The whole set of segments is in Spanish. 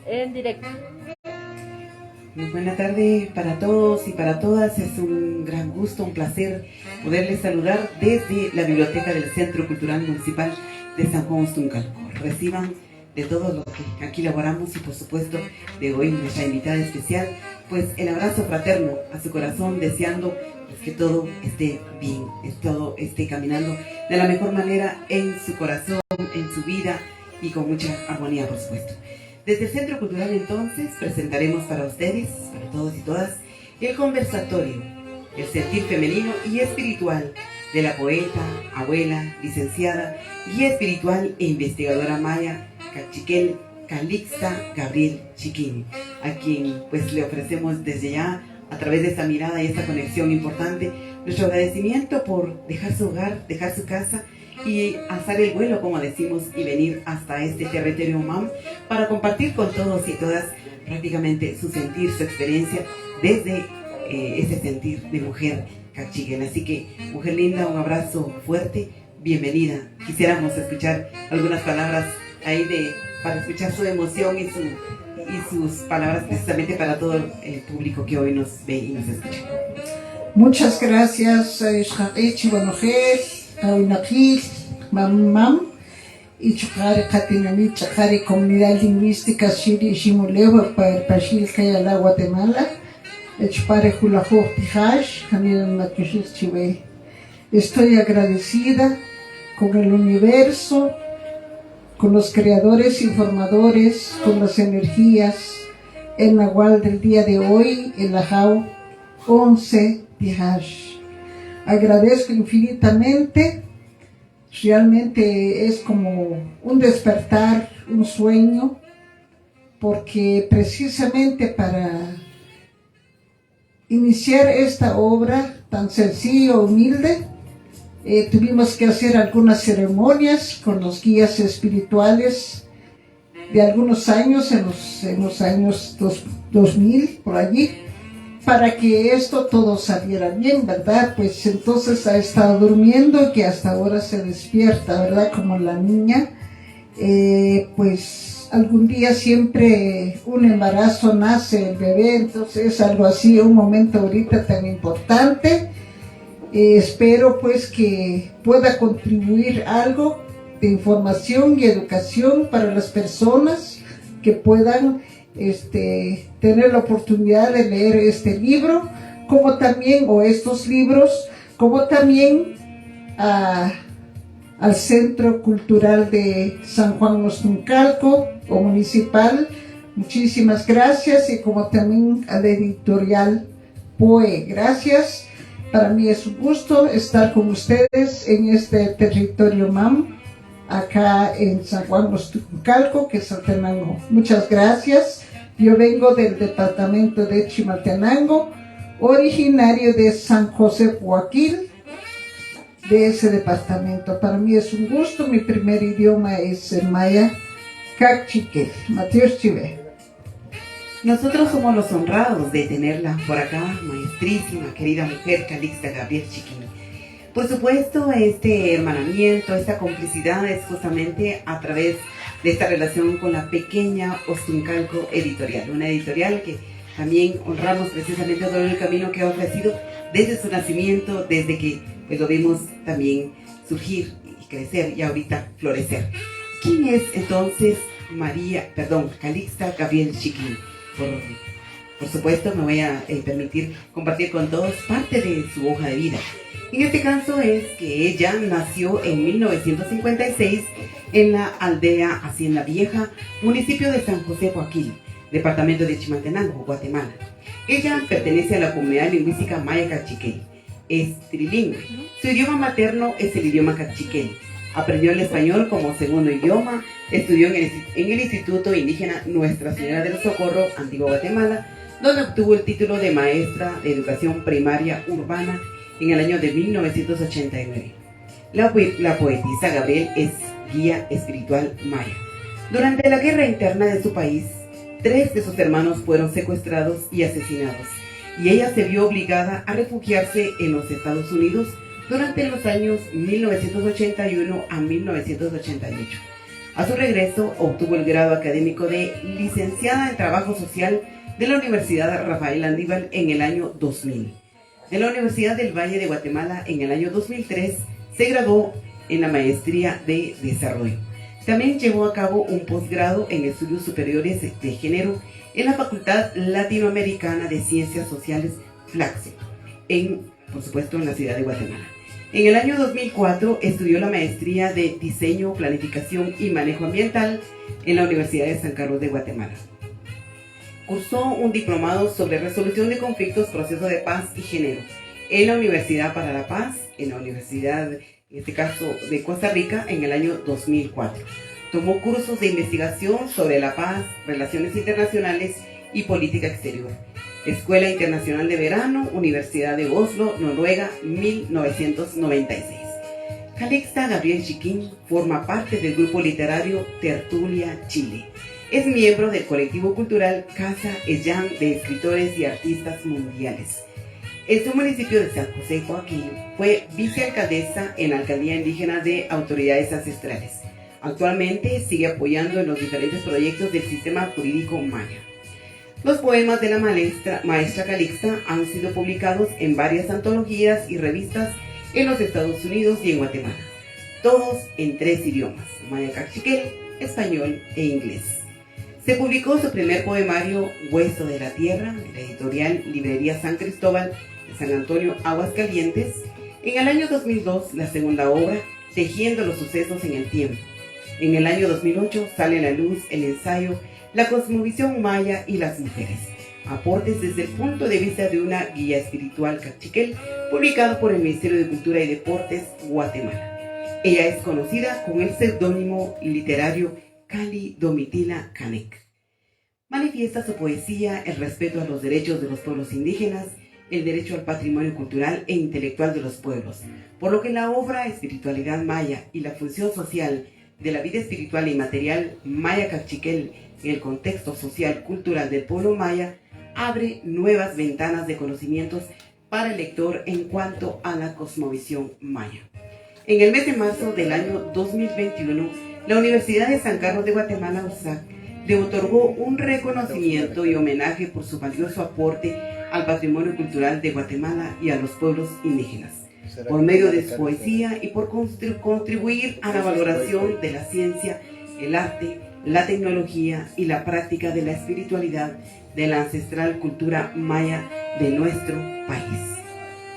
En directo. Muy buena tarde para todos y para todas. Es un gran gusto, un placer poderles saludar desde la Biblioteca del Centro Cultural Municipal de San Juan Ostuncalco. Reciban de todo lo que aquí elaboramos y por supuesto de hoy nuestra invitada especial, pues el abrazo fraterno a su corazón, deseando pues, que todo esté bien, que todo esté caminando de la mejor manera en su corazón, en su vida y con mucha armonía, por supuesto. Desde el Centro Cultural entonces presentaremos para ustedes, para todos y todas, el conversatorio, el sentir femenino y espiritual de la poeta, abuela, licenciada, guía espiritual e investigadora maya cachiquel Calixta Gabriel Chiquini, a quien pues le ofrecemos desde ya, a través de esta mirada y esta conexión importante, nuestro agradecimiento por dejar su hogar, dejar su casa y alzar el vuelo, como decimos, y venir hasta este territorio MAM para compartir con todos y todas prácticamente su sentir, su experiencia desde ese sentir de mujer cachiquel. Así que, mujer linda, un abrazo fuerte, bienvenida. Quisiéramos escuchar algunas palabras ahí para escuchar su emoción y sus palabras precisamente para todo el público que hoy nos ve y nos escucha. Muchas gracias, Mam y Chakari Comunidad Lingüística Shiri Shimulewa para Pashil Kayala Guatemala, Echpare Hulajo Tijash, Haniran Makushis Chive. Estoy agradecida con el universo, con los creadores, informadores, con las energías, el Nahual del día de hoy, el Ajao 11 Tijash. Agradezco infinitamente. Realmente es como un despertar, un sueño, porque precisamente para iniciar esta obra tan sencilla, humilde, tuvimos que hacer algunas ceremonias con los guías espirituales de algunos años, en los años 2000, por allí, para que esto todo saliera bien, ¿verdad? Pues entonces ha estado durmiendo, que hasta ahora se despierta, ¿verdad? Como la niña. Pues algún día siempre un embarazo nace el bebé, entonces es algo así, un momento ahorita tan importante. Espero pues que pueda contribuir algo de información y educación para las personas que puedan tener la oportunidad de leer este libro, como también, o estos libros, como también al Centro Cultural de San Juan Ostuncalco o Municipal. Muchísimas gracias, y como también a la editorial POE. Gracias. Para mí es un gusto estar con ustedes en este territorio MAM, acá en San Juan Ostuncalco, que es Saltenango. Muchas gracias. Yo vengo del departamento de Chimaltenango, originario de San José Puaquil, de ese departamento. Para mí es un gusto. Mi primer idioma es el maya cachiquel. Matios Chive. Nosotros somos los honrados de tenerla por acá, maestrísima, querida mujer Calixta Gabriel Chiquini. Por supuesto, este hermanamiento, esta complicidad es justamente a través de esta relación con la pequeña Ostuncalco Editorial, una editorial que también honramos precisamente todo el camino que ha ofrecido desde su nacimiento, desde que pues, lo vimos también surgir y crecer y ahorita florecer. ¿Quién es entonces Calixta Gabriel Chiquini? Por supuesto, me voy a permitir compartir con todos parte de su hoja de vida. En este caso es que ella nació en 1956 en la aldea Hacienda Vieja, municipio de San José Puaquil, departamento de Chimaltenango, Guatemala. Ella pertenece a la comunidad lingüística maya cachiquel. Es trilingüe. Su idioma materno es el idioma cachiquel. Aprendió el español como segundo idioma, estudió en el Instituto Indígena Nuestra Señora del Socorro, Antigua Guatemala, donde obtuvo el título de maestra de educación primaria urbana en el año de 1989. La poetisa Gabriel es guía espiritual maya. Durante la guerra interna de su país, 3 de sus hermanos fueron secuestrados y asesinados, y ella se vio obligada a refugiarse en los Estados Unidos durante los años 1981 a 1988. A su regreso, obtuvo el grado académico de licenciada en Trabajo Social de la Universidad Rafael Andívar en el año 2000. De la Universidad del Valle de Guatemala en el año 2003 se graduó en la maestría de Desarrollo. También llevó a cabo un posgrado en Estudios Superiores de Género en la Facultad Latinoamericana de Ciencias Sociales, FLACSO, por supuesto, en la ciudad de Guatemala. En el año 2004 estudió la maestría de Diseño, Planificación y Manejo Ambiental en la Universidad de San Carlos de Guatemala. Cursó un diplomado sobre resolución de conflictos, proceso de paz y género en la Universidad para la Paz, en la Universidad, en este caso, de Costa Rica, en el año 2004. Tomó cursos de investigación sobre la paz, relaciones internacionales y política exterior. Escuela Internacional de Verano, Universidad de Oslo, Noruega, 1996. Calixta Gabriel Chiquín forma parte del grupo literario Tertulia Chile. Es miembro del colectivo cultural Casa Ellán de escritores y artistas mundiales. En su municipio de San José, Joaquín, fue vicealcaldesa en la Alcaldía Indígena de Autoridades Ancestrales. Actualmente sigue apoyando en los diferentes proyectos del sistema jurídico maya. Los poemas de la maestra Calixta han sido publicados en varias antologías y revistas en los Estados Unidos y en Guatemala, todos en 3 idiomas, maya cachiquel, español e inglés. Se publicó su primer poemario, Hueso de la Tierra, en la editorial Librería San Cristóbal de San Antonio, Aguascalientes. En el año 2002, la segunda obra, Tejiendo los sucesos en el tiempo. En el año 2008 sale a la luz el ensayo La cosmovisión maya y las mujeres, aportes desde el punto de vista de una guía espiritual cachiquel, publicado por el Ministerio de Cultura y Deportes, Guatemala. Ella es conocida con el seudónimo literario Cali Domitila Canek. Manifiesta su poesía el respeto a los derechos de los pueblos indígenas, el derecho al patrimonio cultural e intelectual de los pueblos, por lo que la obra Espiritualidad Maya y la función social de la vida espiritual y material maya cachiquel en el contexto social cultural del pueblo maya abre nuevas ventanas de conocimientos para el lector en cuanto a la cosmovisión maya. En el mes de marzo del año 2021, la Universidad de San Carlos de Guatemala, USAC, le otorgó un reconocimiento y homenaje por su valioso aporte al patrimonio cultural de Guatemala y a los pueblos indígenas, por medio de su poesía y por contribuir a la valoración de la ciencia, el arte, la tecnología y la práctica de la espiritualidad de la ancestral cultura maya de nuestro país.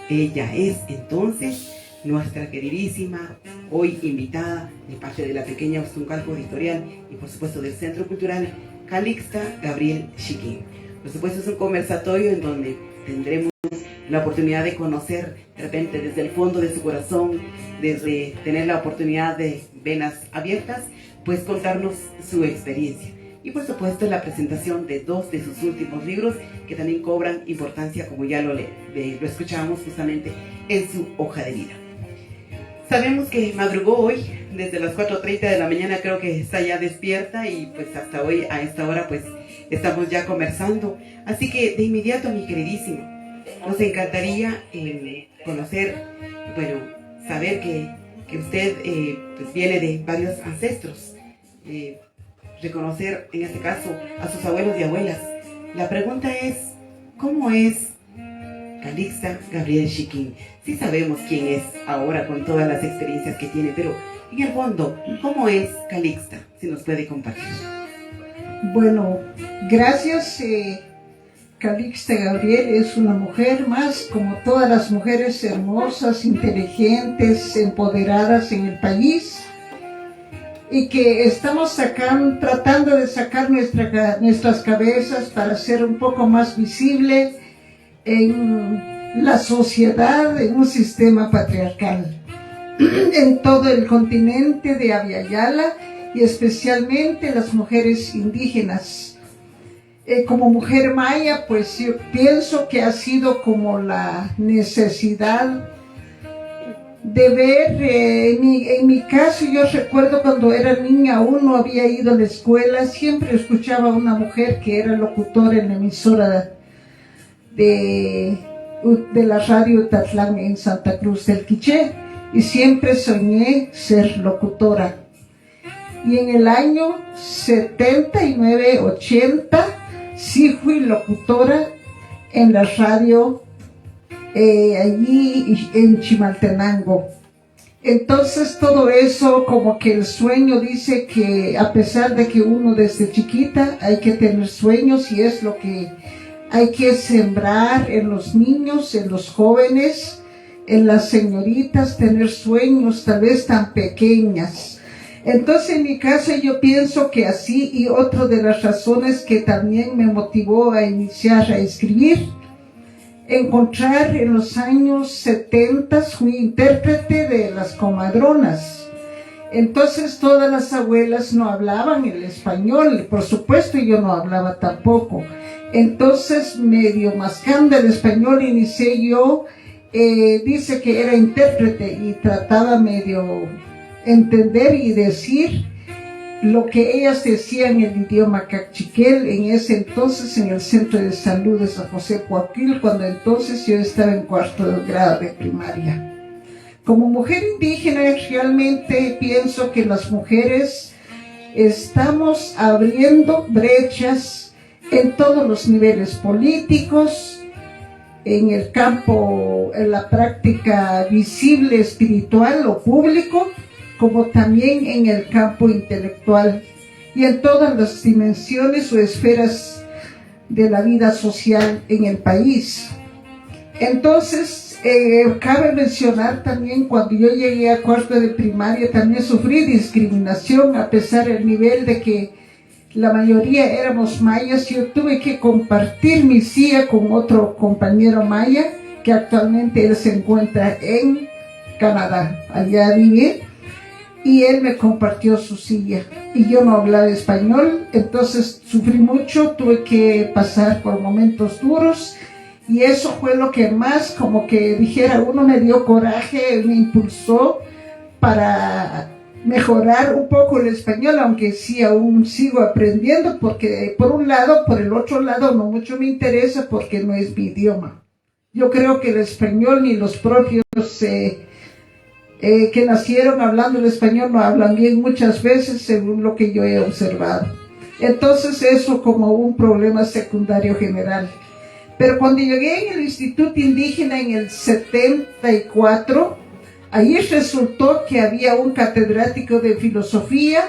Ella es entonces nuestra queridísima, hoy invitada de parte de la pequeña Ostuncalco Editorial y por supuesto del Centro Cultural Calixta Gabriel Chiquín. Por supuesto es un conversatorio en donde tendremos la oportunidad de conocer de repente desde el fondo de su corazón, desde tener la oportunidad de venas abiertas, pues contarnos su experiencia. Y por supuesto la presentación de 2 de sus últimos libros que también cobran importancia, como ya lo escuchábamos justamente en su hoja de vida. Sabemos que madrugó hoy, desde las 4:30 de la mañana creo que está ya despierta y pues hasta hoy a esta hora pues estamos ya conversando. Así que de inmediato, mi queridísimo, nos encantaría conocer, bueno, saber que usted pues viene de varios ancestros, reconocer en este caso a sus abuelos y abuelas. La pregunta es, ¿cómo es Calixta Gabriel Chiquín? Sí sabemos quién es ahora con todas las experiencias que tiene, pero en el fondo, ¿cómo es Calixta? Si nos puede compartir. Bueno, gracias. Calixta Gabriel es una mujer más, como todas las mujeres hermosas, inteligentes, empoderadas en el país, y que estamos tratando de sacar nuestras cabezas para ser un poco más visible en la sociedad, en un sistema patriarcal en todo el continente de Abya-Yala y especialmente las mujeres indígenas. Como mujer maya, pues yo pienso que ha sido como la necesidad de ver, en mi caso yo recuerdo cuando era niña, aún no había ido a la escuela, siempre escuchaba a una mujer que era locutora en la emisora de la radio Tatlán en Santa Cruz del Quiché, y siempre soñé ser locutora. Y en el año 79-80 sí fui locutora en la radio allí en Chimaltenango. Entonces todo eso, como que el sueño dice que a pesar de que uno desde chiquita hay que tener sueños, y es lo que hay que sembrar en los niños, en los jóvenes, en las señoritas, tener sueños tal vez tan pequeñas. Entonces en mi caso yo pienso que así, y otra de las razones que también me motivó a iniciar a escribir, encontrar en los años 70 fui intérprete de las comadronas. Entonces todas las abuelas no hablaban el español, por supuesto yo no hablaba tampoco. Entonces medio mascando el español inicié yo, dice que era intérprete y trataba medio entender y decir lo que ellas decían en el idioma cachiquel, en ese entonces en el Centro de Salud de San José Coaquil, cuando entonces yo estaba en cuarto grado de primaria. Como mujer indígena, realmente pienso que las mujeres estamos abriendo brechas en todos los niveles políticos, en el campo, en la práctica visible, espiritual o público, como también en el campo intelectual y en todas las dimensiones o esferas de la vida social en el país. Entonces, cabe mencionar también, cuando yo llegué a cuarto de primaria, también sufrí discriminación, a pesar del nivel de que la mayoría éramos mayas. Yo tuve que compartir mi silla con otro compañero maya, que actualmente él se encuentra en Canadá, allá vive, y él me compartió su silla, y yo no hablaba español, entonces sufrí mucho, tuve que pasar por momentos duros, y eso fue lo que más, como que dijera uno, me dio coraje, me impulsó para mejorar un poco el español, aunque sí aún sigo aprendiendo, porque por un lado, por el otro lado no mucho me interesa porque no es mi idioma. Yo creo que el español ni los propios que nacieron hablando el español no hablan bien muchas veces, según lo que yo he observado. Entonces eso como un problema secundario general. Pero cuando llegué en el Instituto Indígena en el 74, ahí resultó que había un catedrático de filosofía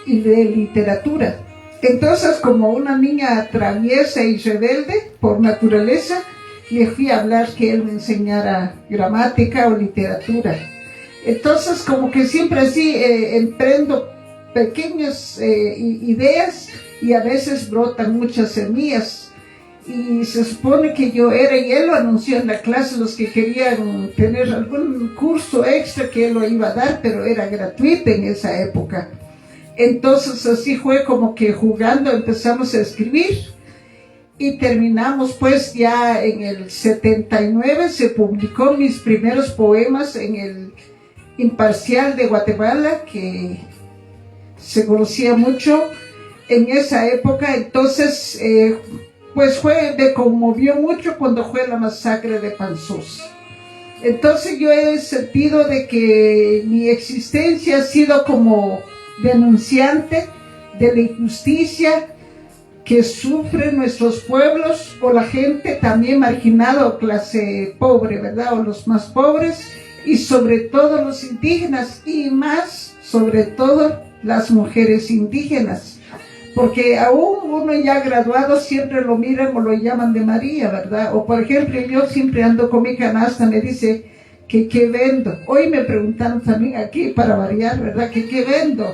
y de literatura. Entonces, como una niña traviesa y rebelde por naturaleza, le fui a hablar que él me enseñara gramática o literatura. Entonces, como que siempre así emprendo pequeñas ideas, y a veces brotan muchas semillas. Y se supone que yo era, y él lo anunció en la clase, los que querían tener algún curso extra que él lo iba a dar, pero era gratuito en esa época. Entonces así fue como que jugando empezamos a escribir, y terminamos pues ya en el 79, se publicó mis primeros poemas en el Imparcial de Guatemala, que se conocía mucho en esa época. Entonces pues me conmovió mucho cuando fue la masacre de Panzós. Entonces yo he sentido de que mi existencia ha sido como denunciante de la injusticia que sufren nuestros pueblos, o la gente también marginada o clase pobre, ¿verdad? O los más pobres, y sobre todo los indígenas, y más sobre todo las mujeres indígenas. Porque aún uno ya graduado siempre lo miran o lo llaman de María, ¿verdad? O por ejemplo, yo siempre ando con mi canasta, me dice que qué vendo. Hoy me preguntaron también aquí, para variar, ¿verdad? Que qué vendo.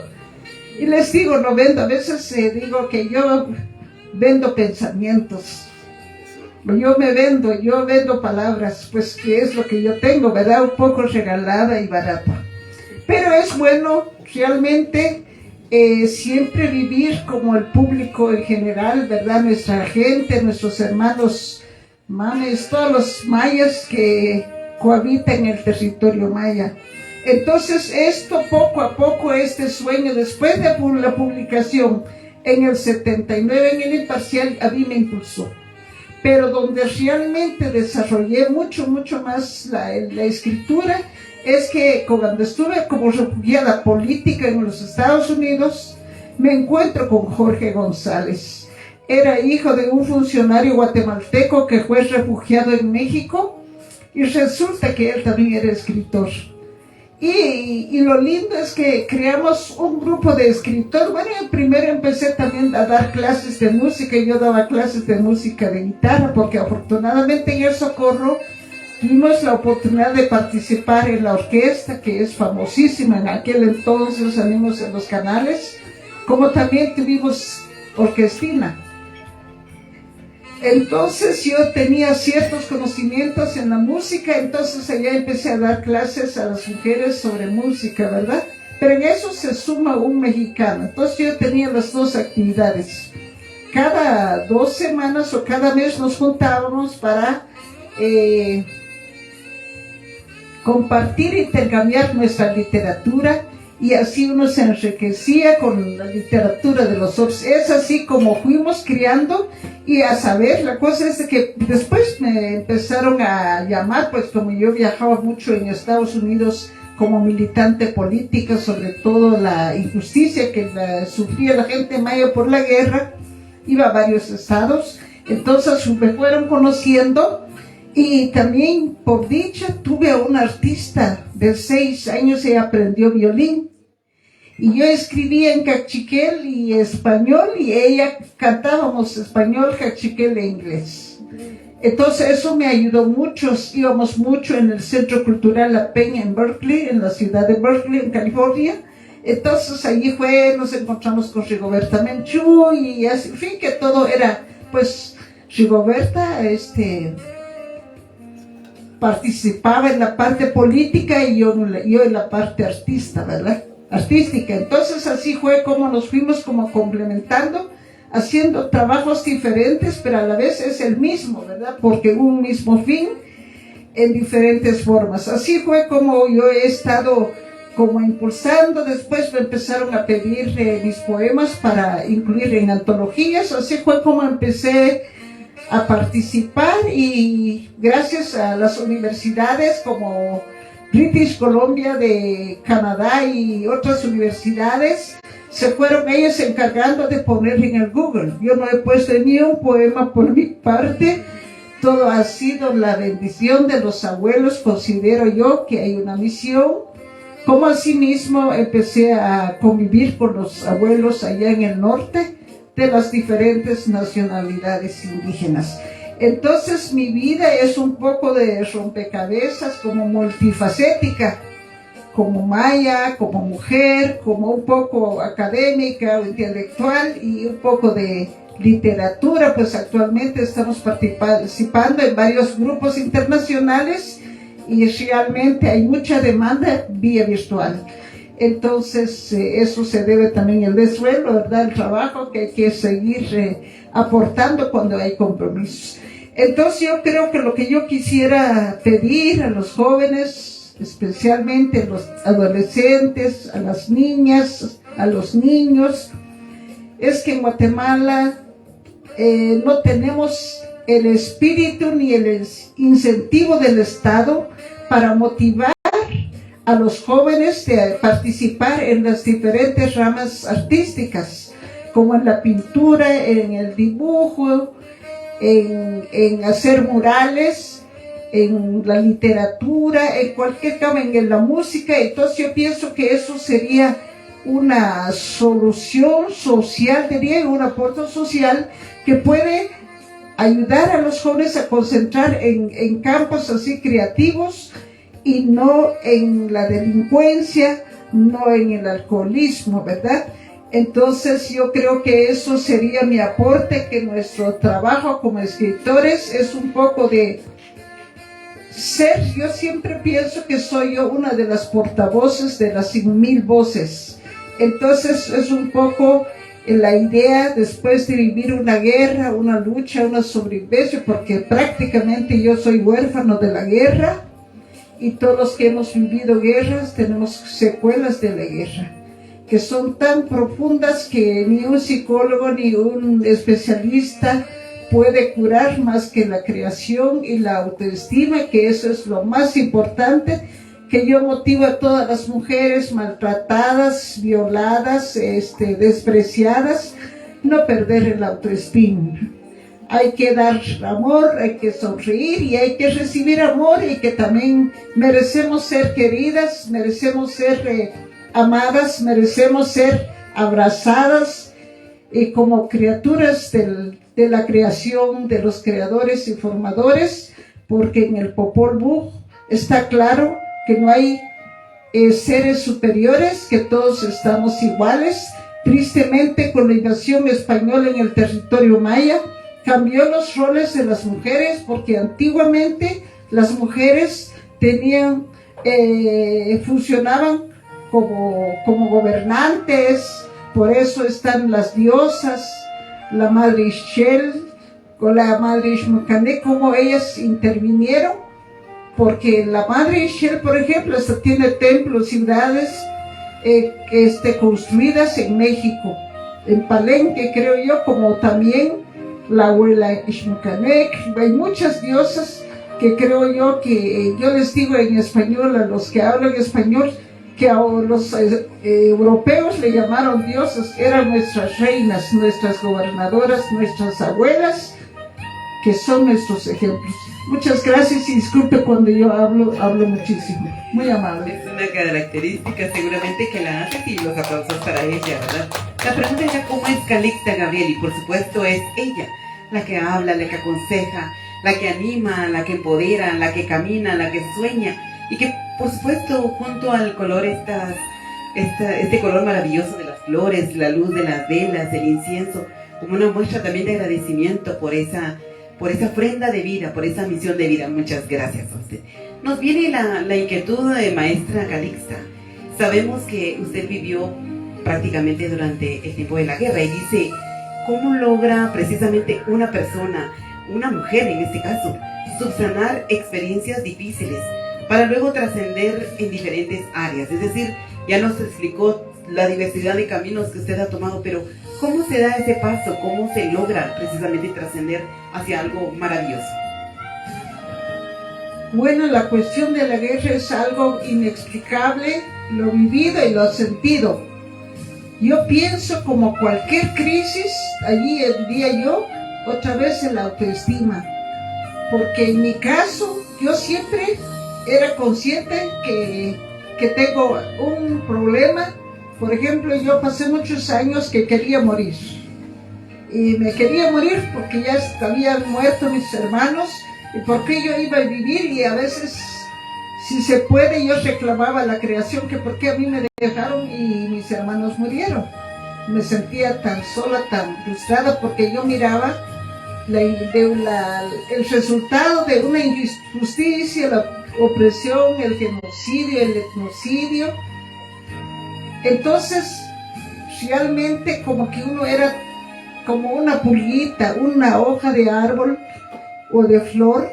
Y les digo, no vendo. A veces digo que yo vendo pensamientos. Yo vendo palabras, pues que es lo que yo tengo, ¿verdad? Un poco regalada y barata. Pero es bueno realmente siempre vivir como el público en general, ¿verdad? Nuestra gente, nuestros hermanos mames, todos los mayas que cohabitan en el territorio maya. Entonces esto poco a poco, este sueño, después de la publicación en el 79 en el Imparcial, a mí me impulsó. Pero donde realmente desarrollé mucho más la escritura es que cuando estuve como refugiada política en los Estados Unidos, me encuentro con Jorge González. Era hijo de un funcionario guatemalteco que fue refugiado en México y resulta que él también era escritor. Y lo lindo es que creamos un grupo de escritores. Bueno, yo primero empecé también a dar clases de música. Yo daba clases de música de guitarra porque afortunadamente en El Socorro tuvimos la oportunidad de participar en la orquesta, que es famosísima en aquel entonces, salimos en los canales, como también tuvimos orquestina. Entonces yo tenía ciertos conocimientos en la música, entonces allá empecé a dar clases a las mujeres sobre música, ¿verdad? Pero en eso se suma un mexicano, entonces yo tenía las dos actividades. Cada 2 semanas o cada mes nos juntábamos para compartir e intercambiar nuestra literatura, y así uno se enriquecía con la literatura de los otros. Es así como fuimos criando. Y a saber, la cosa es que después me empezaron a llamar, pues como yo viajaba mucho en Estados Unidos como militante política, sobre todo la injusticia que sufría la gente maya por la guerra, iba a varios estados, entonces me fueron conociendo. Y también, por dicha, tuve a una artista de 6 años y aprendió violín. Y yo escribía en cachiquel y español, y ella cantábamos español, cachiquel e inglés. Entonces eso me ayudó mucho. Íbamos mucho en el Centro Cultural La Peña en Berkeley, en la ciudad de Berkeley, en California. Entonces allí nos encontramos con Rigoberta Menchú, y así, en fin, que todo era, pues, Rigoberta, participaba en la parte política y yo en la parte artística. Entonces así fue como nos fuimos como complementando, haciendo trabajos diferentes, pero a la vez es el mismo, ¿verdad? Porque un mismo fin en diferentes formas. Así fue como yo he estado como impulsando. Después me empezaron a pedir mis poemas para incluir en antologías. Así fue como empecé a participar, y gracias a las universidades como British Columbia de Canadá y otras universidades, se fueron ellos encargando de poner en el Google. Yo no he puesto ni un poema por mi parte, todo ha sido la bendición de los abuelos. Considero yo que hay una misión, como asimismo empecé a convivir con los abuelos allá en el norte de las diferentes nacionalidades indígenas. Entonces mi vida es un poco de rompecabezas, como multifacética, como maya, como mujer, como un poco académica o intelectual, y un poco de literatura. Pues actualmente estamos participando en varios grupos internacionales y realmente hay mucha demanda vía virtual. Entonces eso se debe también al desvelo, ¿verdad? El trabajo que hay que seguir aportando cuando hay compromisos. Entonces yo creo que lo que yo quisiera pedir a los jóvenes, especialmente a los adolescentes, a las niñas, a los niños, es que en Guatemala no tenemos el espíritu ni el incentivo del Estado para motivar a los jóvenes de participar en las diferentes ramas artísticas, como en la pintura, en el dibujo, en hacer murales, en la literatura, en cualquier campo, en la música. Entonces yo pienso que eso sería una solución social, diría, un aporte social que puede ayudar a los jóvenes a concentrar en campos así creativos, y no en la delincuencia, no en el alcoholismo, ¿verdad? Entonces yo creo que eso sería mi aporte, que nuestro trabajo como escritores es un poco de yo siempre pienso que soy yo una de las portavoces de las 100,000 voces. Entonces es un poco la idea, después de vivir una guerra, una lucha, una sobrevivencia, porque prácticamente yo soy huérfano de la guerra, y todos los que hemos vivido guerras tenemos secuelas de la guerra, que son tan profundas que ni un psicólogo ni un especialista puede curar más que la creación y la autoestima, que eso es lo más importante que yo motivo a todas las mujeres maltratadas, violadas, despreciadas, no perder el autoestima. Hay que dar amor, hay que sonreír y hay que recibir amor, y que también merecemos ser queridas, merecemos ser amadas, merecemos ser abrazadas, y como criaturas de la creación, de los creadores y formadores, porque en el Popol Vuh está claro que no hay seres superiores, que todos estamos iguales. Tristemente, con la invasión española en el territorio maya, cambió los roles de las mujeres, porque antiguamente las mujeres funcionaban como gobernantes. Por eso están las diosas, la madre Ixchel con la madre Ixmucané, como ellas intervinieron, porque la madre Ixchel, por ejemplo, hasta tiene templos, ciudades construidas en México, en Palenque, creo yo, como también la abuela Ixmucané. Hay muchas diosas que creo yo que, yo les digo en español a los que hablan español, que a los europeos le llamaron diosas, eran nuestras reinas, nuestras gobernadoras, nuestras abuelas, que son nuestros ejemplos. Muchas gracias y disculpe cuando yo hablo muchísimo. Muy amable. Es una característica seguramente que la hace, y los aplausos para ella, ¿verdad? La pregunta era cómo es Calixta Gabriel, y por supuesto es ella la que habla, la que aconseja, la que anima, la que empodera, la que camina, la que sueña, y que por supuesto junto al color este color maravilloso de las flores, la luz de las velas, el incienso, como una muestra también de agradecimiento por esa ofrenda de vida, por esa misión de vida. Muchas gracias a usted. Nos viene la inquietud de maestra Calixta. Sabemos que usted vivió prácticamente durante el tiempo de la guerra, y dice, ¿cómo logra precisamente una persona, una mujer en este caso, subsanar experiencias difíciles para luego trascender en diferentes áreas? Es decir, ya nos explicó la diversidad de caminos que usted ha tomado, pero ¿cómo se da ese paso? ¿Cómo se logra precisamente trascender hacia algo maravilloso? Bueno, la cuestión de la guerra es algo inexplicable, lo vivido y lo sentido. Yo pienso, como cualquier crisis, allí diría yo, otra vez el autoestima. Porque en mi caso, yo siempre era consciente que tengo un problema. Por ejemplo, yo pasé muchos años que quería morir. Y me quería morir porque ya habían muerto mis hermanos, y porque yo iba a vivir, y a veces, si se puede, yo reclamaba la creación, que por qué a mí me dejaron y mis hermanos murieron. Me sentía tan sola, tan frustrada, porque yo miraba el resultado de una injusticia, la opresión, el genocidio, el etnocidio. Entonces, realmente como que uno era como una pulguita, una hoja de árbol o de flor,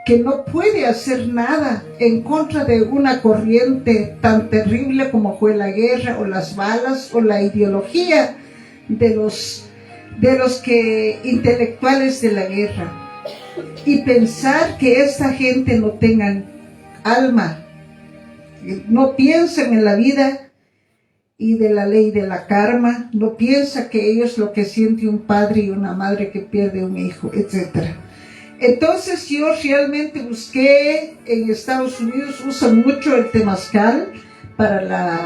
que no puede hacer nada en contra de una corriente tan terrible como fue la guerra, o las balas, o la ideología de los intelectuales de la guerra. Y pensar que esta gente no tengan alma, no piensan en la vida y de la ley de la karma, no piensa que ellos lo que siente un padre y una madre que pierde un hijo, etc. Entonces yo realmente busqué, en Estados Unidos usan mucho el temazcal para la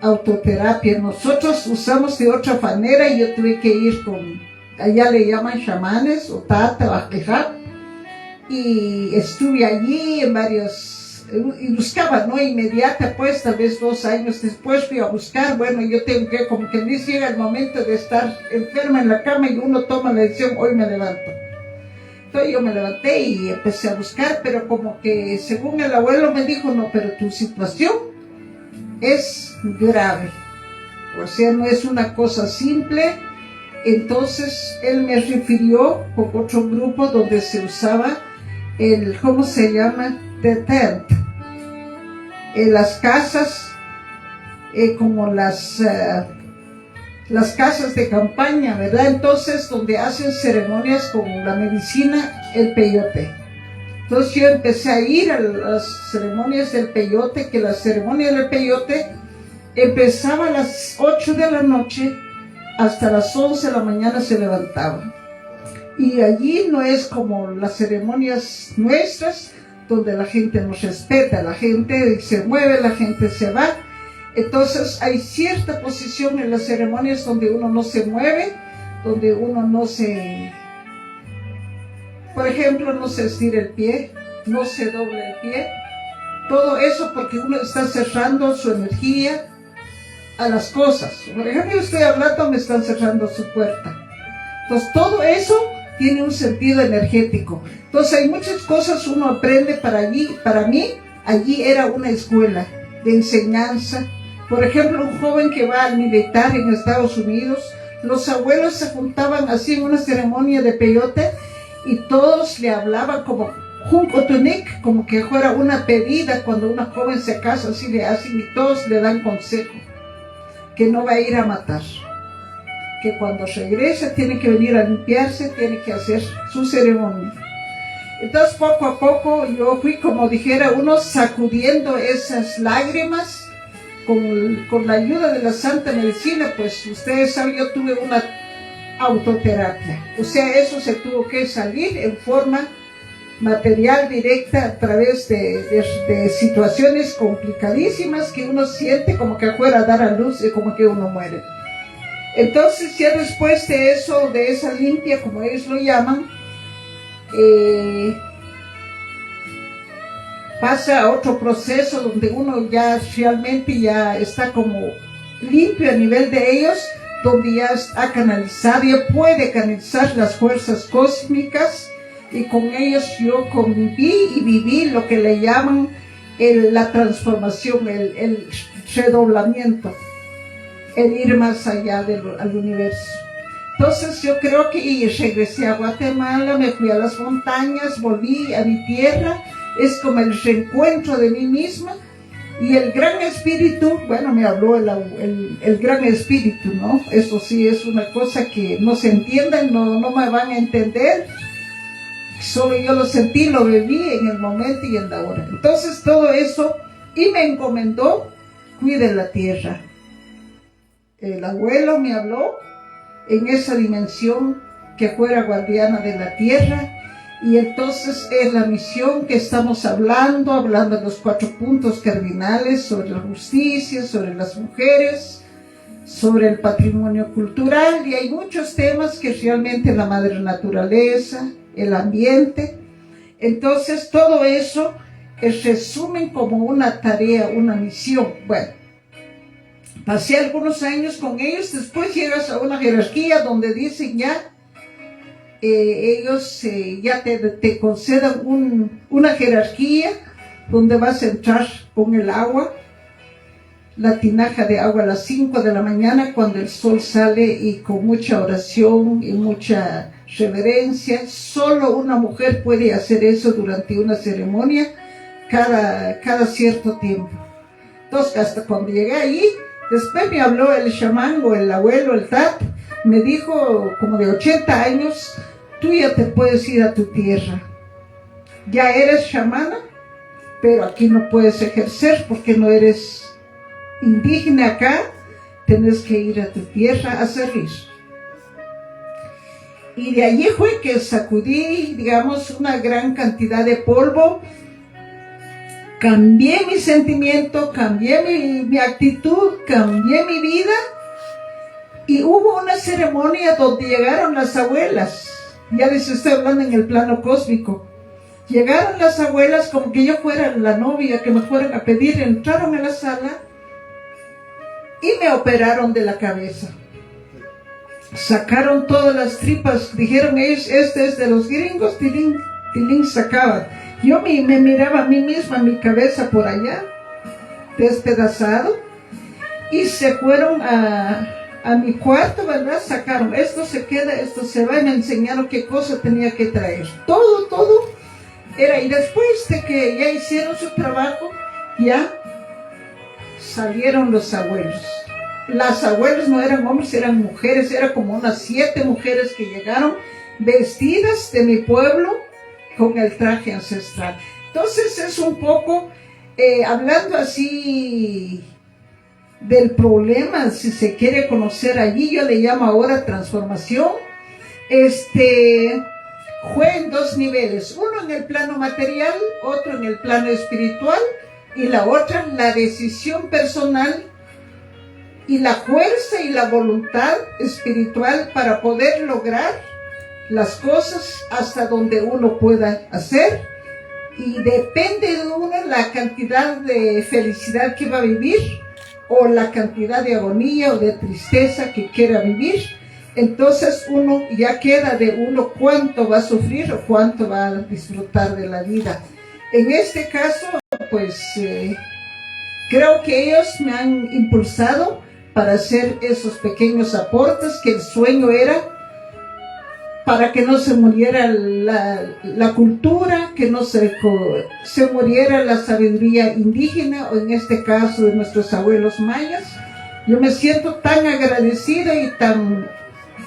autoterapia. Nosotros usamos de otra manera, y yo tuve que ir allá le llaman chamanes o tata o ajejá, y estuve allí en varios, y buscaba, no inmediata, pues tal vez 2 años después fui a buscar. Bueno, yo tengo que, como que dice, llega el momento de estar enferma en la cama y uno toma la decisión, hoy me levanto. Entonces yo me levanté y empecé a buscar, pero como que según el abuelo me dijo, no, pero tu situación es grave, o sea, no es una cosa simple. Entonces él me refirió con otro grupo donde se usaba ¿cómo se llama? The tent. Las casas, como las casas de campaña, ¿verdad? Entonces, donde hacen ceremonias con la medicina, el peyote. Entonces yo empecé a ir a las ceremonias del peyote, que la ceremonia del peyote empezaba a las 8 de la noche, hasta las 11 de la mañana se levantaba. Y allí no es como las ceremonias nuestras, donde la gente nos respeta, la gente se mueve, la gente se va. Entonces hay cierta posición en las ceremonias donde uno no se mueve, donde uno no se, por ejemplo, no se estira el pie, no se dobla el pie. Todo eso porque uno está cerrando su energía a las cosas. Por ejemplo, yo estoy hablando, me están cerrando su puerta. Entonces todo eso tiene un sentido energético. Entonces hay muchas cosas uno aprende para mí, allí era una escuela de enseñanza. Por ejemplo, un joven que va al militar en Estados Unidos, los abuelos se juntaban así en una ceremonia de peyote y todos le hablaban como juncotunik, como que fuera una pedida. Cuando una joven se casa, así le hacen y todos le dan consejo, que no va a ir a matar, que cuando regrese tiene que venir a limpiarse, tiene que hacer su ceremonia. Entonces poco a poco yo fui, como dijera uno, sacudiendo esas lágrimas con la ayuda de la Santa Medicina. Pues ustedes saben, yo tuve una autoterapia, o sea, eso se tuvo que salir en forma material directa a través de situaciones complicadísimas que uno siente como que afuera a dar a luz y como que uno muere. Entonces ya después de eso, de esa limpia, como ellos lo llaman, pasa a otro proceso donde uno ya realmente ya está como limpio a nivel de ellos, donde ya ha canalizado, ya puede canalizar las fuerzas cósmicas, y con ellos yo conviví y viví lo que le llaman la transformación, el redoblamiento, el ir más allá al universo. Entonces yo creo que regresé a Guatemala, me fui a las montañas, volví a mi tierra, es como el reencuentro de mí misma, y el Gran Espíritu, bueno, me habló el Gran Espíritu, ¿no? Eso sí es una cosa que no se entiende, no me van a entender, solo yo lo sentí, lo viví en el momento y en la hora. Entonces todo eso, y me encomendó, cuide la tierra. El abuelo me habló en esa dimensión que fuera guardiana de la tierra, y entonces es la misión que estamos hablando de los 4 puntos cardinales sobre la justicia, sobre las mujeres, sobre el patrimonio cultural, y hay muchos temas que realmente la madre naturaleza, el ambiente. Entonces todo eso resumen como una tarea, una misión. Bueno, pasé algunos años con ellos, después llegas a una jerarquía donde dicen ya, ellos ya te concedan una jerarquía donde vas a entrar con el agua, la tinaja de agua a las 5 de la mañana cuando el sol sale, y con mucha oración y mucha reverencia. Solo una mujer puede hacer eso durante una ceremonia cada cierto tiempo. Entonces hasta cuando llegué allí, después me habló el chamán o el abuelo, el tat, me dijo, como de 80 años, tú ya te puedes ir a tu tierra, ya eres chamana, pero aquí no puedes ejercer porque no eres indígena acá, tienes que ir a tu tierra a servir. Y de allí fue que sacudí, digamos, una gran cantidad de polvo, cambié mi sentimiento, cambié mi actitud, cambié mi vida, y hubo una ceremonia donde llegaron las abuelas. Ya les estoy hablando en el plano cósmico. Llegaron las abuelas como que yo fuera la novia, que me fueran a pedir, entraron a la sala y me operaron de la cabeza. Sacaron todas las tripas, dijeron ellos, este es de los gringos, tilín, tilín sacaban. Yo me miraba a mí misma, mi cabeza por allá, despedazado, y se fueron a mi cuarto, ¿verdad? Sacaron, esto se queda, esto se va, y me enseñaron qué cosa tenía que traer. Todo era, y después de que ya hicieron su trabajo, ya salieron los abuelos. Las abuelas no eran hombres, eran mujeres, eran como unas 7 mujeres que llegaron vestidas de mi pueblo, con el traje ancestral. Entonces es un poco, hablando así del problema, si se quiere conocer allí, yo le llamo ahora transformación, fue en dos niveles, uno en el plano material, otro en el plano espiritual, y la otra, la decisión personal y la fuerza y la voluntad espiritual para poder lograr las cosas hasta donde uno pueda hacer, y depende de uno la cantidad de felicidad que va a vivir o la cantidad de agonía o de tristeza que quiera vivir. Entonces uno ya queda de uno cuánto va a sufrir o cuánto va a disfrutar de la vida. En este caso, pues creo que ellos me han impulsado para hacer esos pequeños aportes, que el sueño era para que no se muriera la cultura, que no se muriera la sabiduría indígena, o en este caso de nuestros abuelos mayas. Yo me siento tan agradecida y tan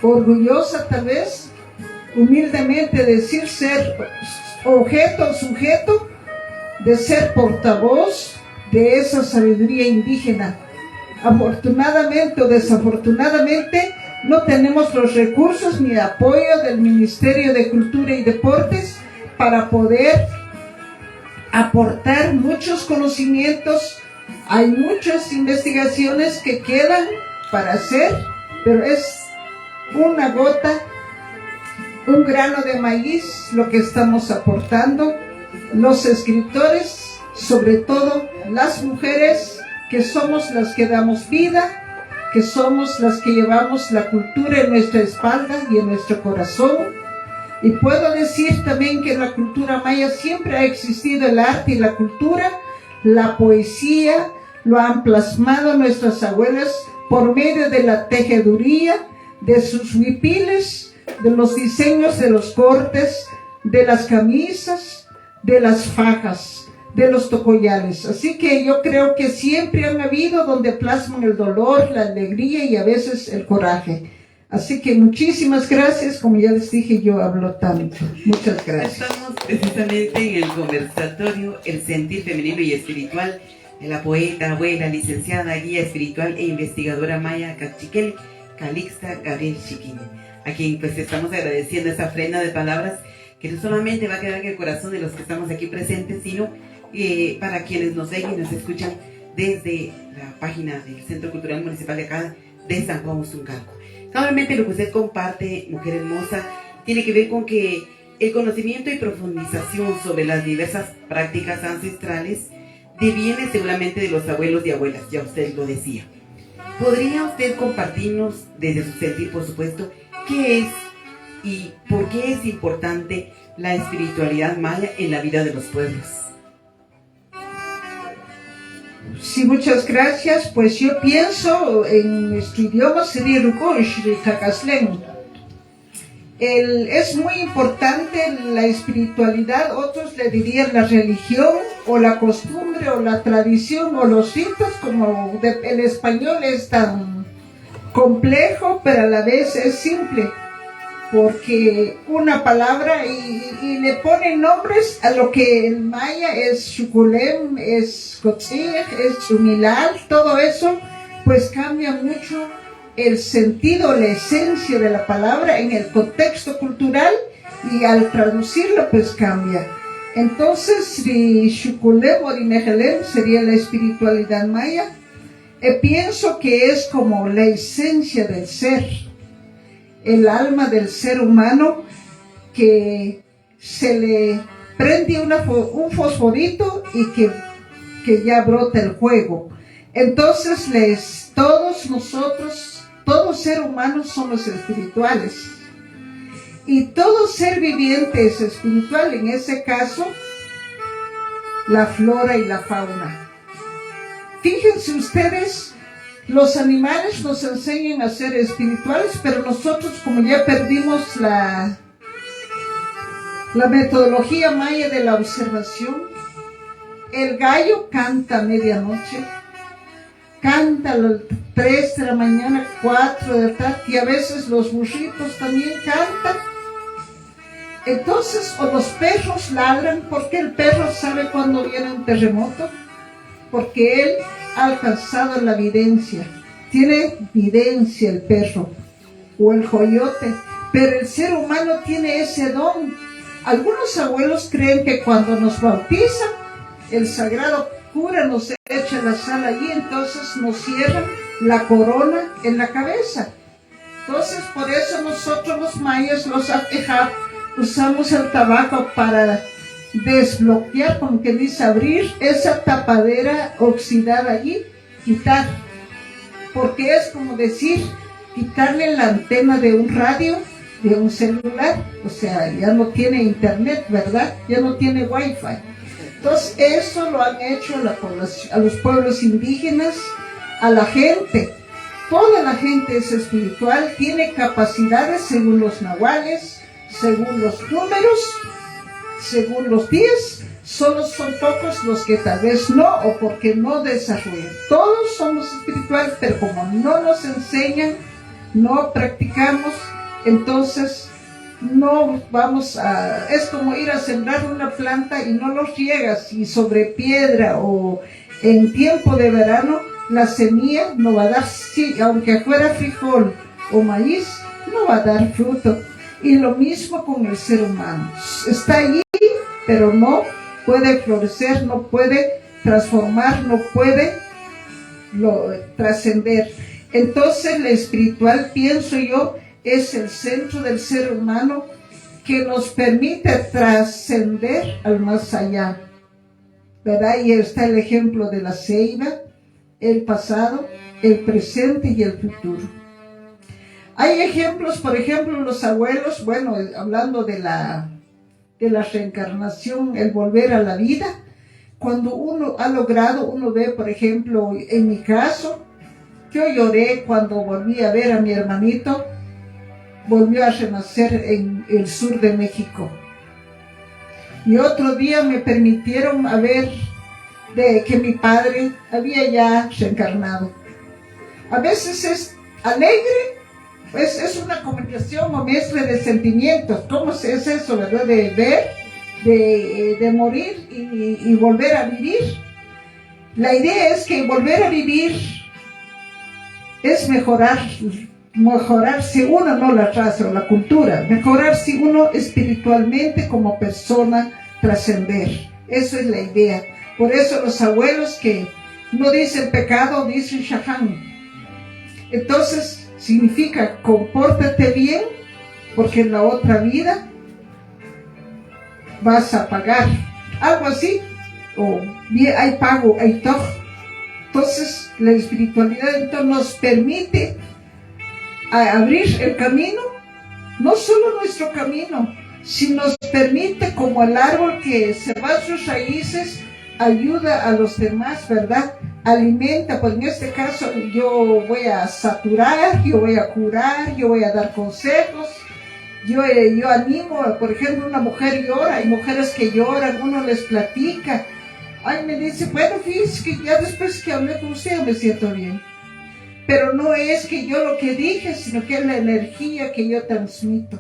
orgullosa, tal vez, humildemente decir ser sujeto, de ser portavoz de esa sabiduría indígena. Afortunadamente o desafortunadamente, no tenemos los recursos ni apoyo del Ministerio de Cultura y Deportes para poder aportar muchos conocimientos. Hay muchas investigaciones que quedan para hacer, pero es una gota, un grano de maíz lo que estamos aportando los escritores, sobre todo las mujeres, que somos las que damos vida, que somos las que llevamos la cultura en nuestra espalda y en nuestro corazón. Y puedo decir también que en la cultura maya siempre ha existido el arte y la cultura, la poesía, lo han plasmado nuestras abuelas por medio de la tejeduría, de sus huipiles, de los diseños de los cortes, de las camisas, de las fajas, de los tocoyales. Así que yo creo que siempre han habido donde plasman el dolor, la alegría y a veces el coraje. Así que muchísimas gracias. Como ya les dije, yo hablo tanto. Muchas gracias. Estamos precisamente en el conversatorio El sentir femenino y espiritual de la poeta, abuela, licenciada, guía espiritual e investigadora maya cachiquel, Calixta Gabriel Chiquini, a quien pues estamos agradeciendo esa ofrenda de palabras que no solamente va a quedar en el corazón de los que estamos aquí presentes, sino para quienes nos ven y nos escuchan desde la página del Centro Cultural Municipal de acá de San Juan Ostuncalco. Probablemente lo que usted comparte, mujer hermosa, tiene que ver con que el conocimiento y profundización sobre las diversas prácticas ancestrales deviene seguramente de los abuelos y abuelas, ya usted lo decía. ¿Podría usted compartirnos desde su sentir, por supuesto, qué es y por qué es importante la espiritualidad maya en la vida de los pueblos? Sí, muchas gracias. Pues yo pienso en nuestro idioma sería Rukosh de Cacaslén. Es muy importante la espiritualidad, otros le dirían la religión o la costumbre o la tradición o los ritos, como el español es tan complejo, pero a la vez es simple, porque una palabra y le ponen nombres a lo que en maya es Xuculem, es Cotzig, es Chumilal, todo eso pues cambia mucho el sentido, la esencia de la palabra en el contexto cultural, y al traducirlo pues cambia. Entonces Xuculem o Rinejelem sería la espiritualidad maya. Pienso que es como la esencia del ser, el alma del ser humano, que se le prende un fosforito y que ya brota el fuego. Entonces todos nosotros, todo ser humano somos espirituales, y todo ser viviente es espiritual, en ese caso la flora y la fauna. Fíjense ustedes, los animales nos enseñan a ser espirituales, pero nosotros, como ya perdimos la metodología maya de la observación, el gallo canta a medianoche, canta a las 3 de la mañana, 4 de la tarde, y a veces los burritos también cantan. Entonces, o los perros ladran, porque el perro sabe cuando viene un terremoto, porque él ha alcanzado la videncia, tiene videncia el perro, o el coyote, pero el ser humano tiene ese don. Algunos abuelos creen que cuando nos bautizan, el sagrado cura nos echa la sal allí, entonces nos cierran la corona en la cabeza. Entonces, por eso nosotros los mayas, los Apehab, usamos el tabaco para desbloquear, como que dice, abrir esa tapadera oxidada allí, quitar. Porque es como decir, quitarle la antena de un radio, de un celular, o sea, ya no tiene internet, ¿verdad? Ya no tiene wifi. Entonces, eso lo han hecho a los pueblos indígenas, a la gente. Toda la gente es espiritual, tiene capacidades según los nahuales, según los números, según los días. Solo son pocos los que tal vez no, o porque no desarrollan. Todos somos espirituales, pero como no nos enseñan, no practicamos, entonces no vamos a... Es como ir a sembrar una planta y no lo riegas, y sobre piedra o en tiempo de verano, la semilla no va a dar, sí, aunque fuera frijol o maíz, no va a dar fruto. Y lo mismo con el ser humano. Está allí, pero no puede florecer, no puede transformar, no puede trascender. Entonces, lo espiritual, pienso yo, es el centro del ser humano que nos permite trascender al más allá, ¿verdad? Y está el ejemplo de la ceiba, el pasado, el presente y el futuro. Hay ejemplos, por ejemplo, los abuelos, bueno, hablando de la reencarnación, el volver a la vida, cuando uno ha logrado, uno ve, por ejemplo, en mi caso, yo lloré cuando volví a ver a mi hermanito, volvió a renacer en el sur de México. Y otro día me permitieron ver de que mi padre había ya reencarnado. A veces es alegre, pues es una comunicación o mezcla de sentimientos. ¿Cómo es eso, verdad? De ver, de morir y volver a vivir. La idea es que volver a vivir es mejorarse uno, no la raza o la cultura, mejorarse uno espiritualmente como persona, trascender. Eso es la idea. Por eso los abuelos que no dicen pecado, dicen shahán. Entonces significa compórtate bien, porque en la otra vida vas a pagar. Algo así, o bien hay pago, hay todo. Entonces la espiritualidad entonces nos permite abrir el camino, no solo nuestro camino, sino nos permite, como el árbol que se va a sus raíces, ayuda a los demás, ¿verdad? Alimenta, pues en este caso yo voy a saturar, yo voy a curar, yo voy a dar consejos, yo animo, por ejemplo, una mujer llora, hay mujeres que lloran, uno les platica, ay, me dice, bueno, fíjese que ya después que hablé con usted me siento bien. Pero no es que yo lo que dije, sino que es la energía que yo transmito.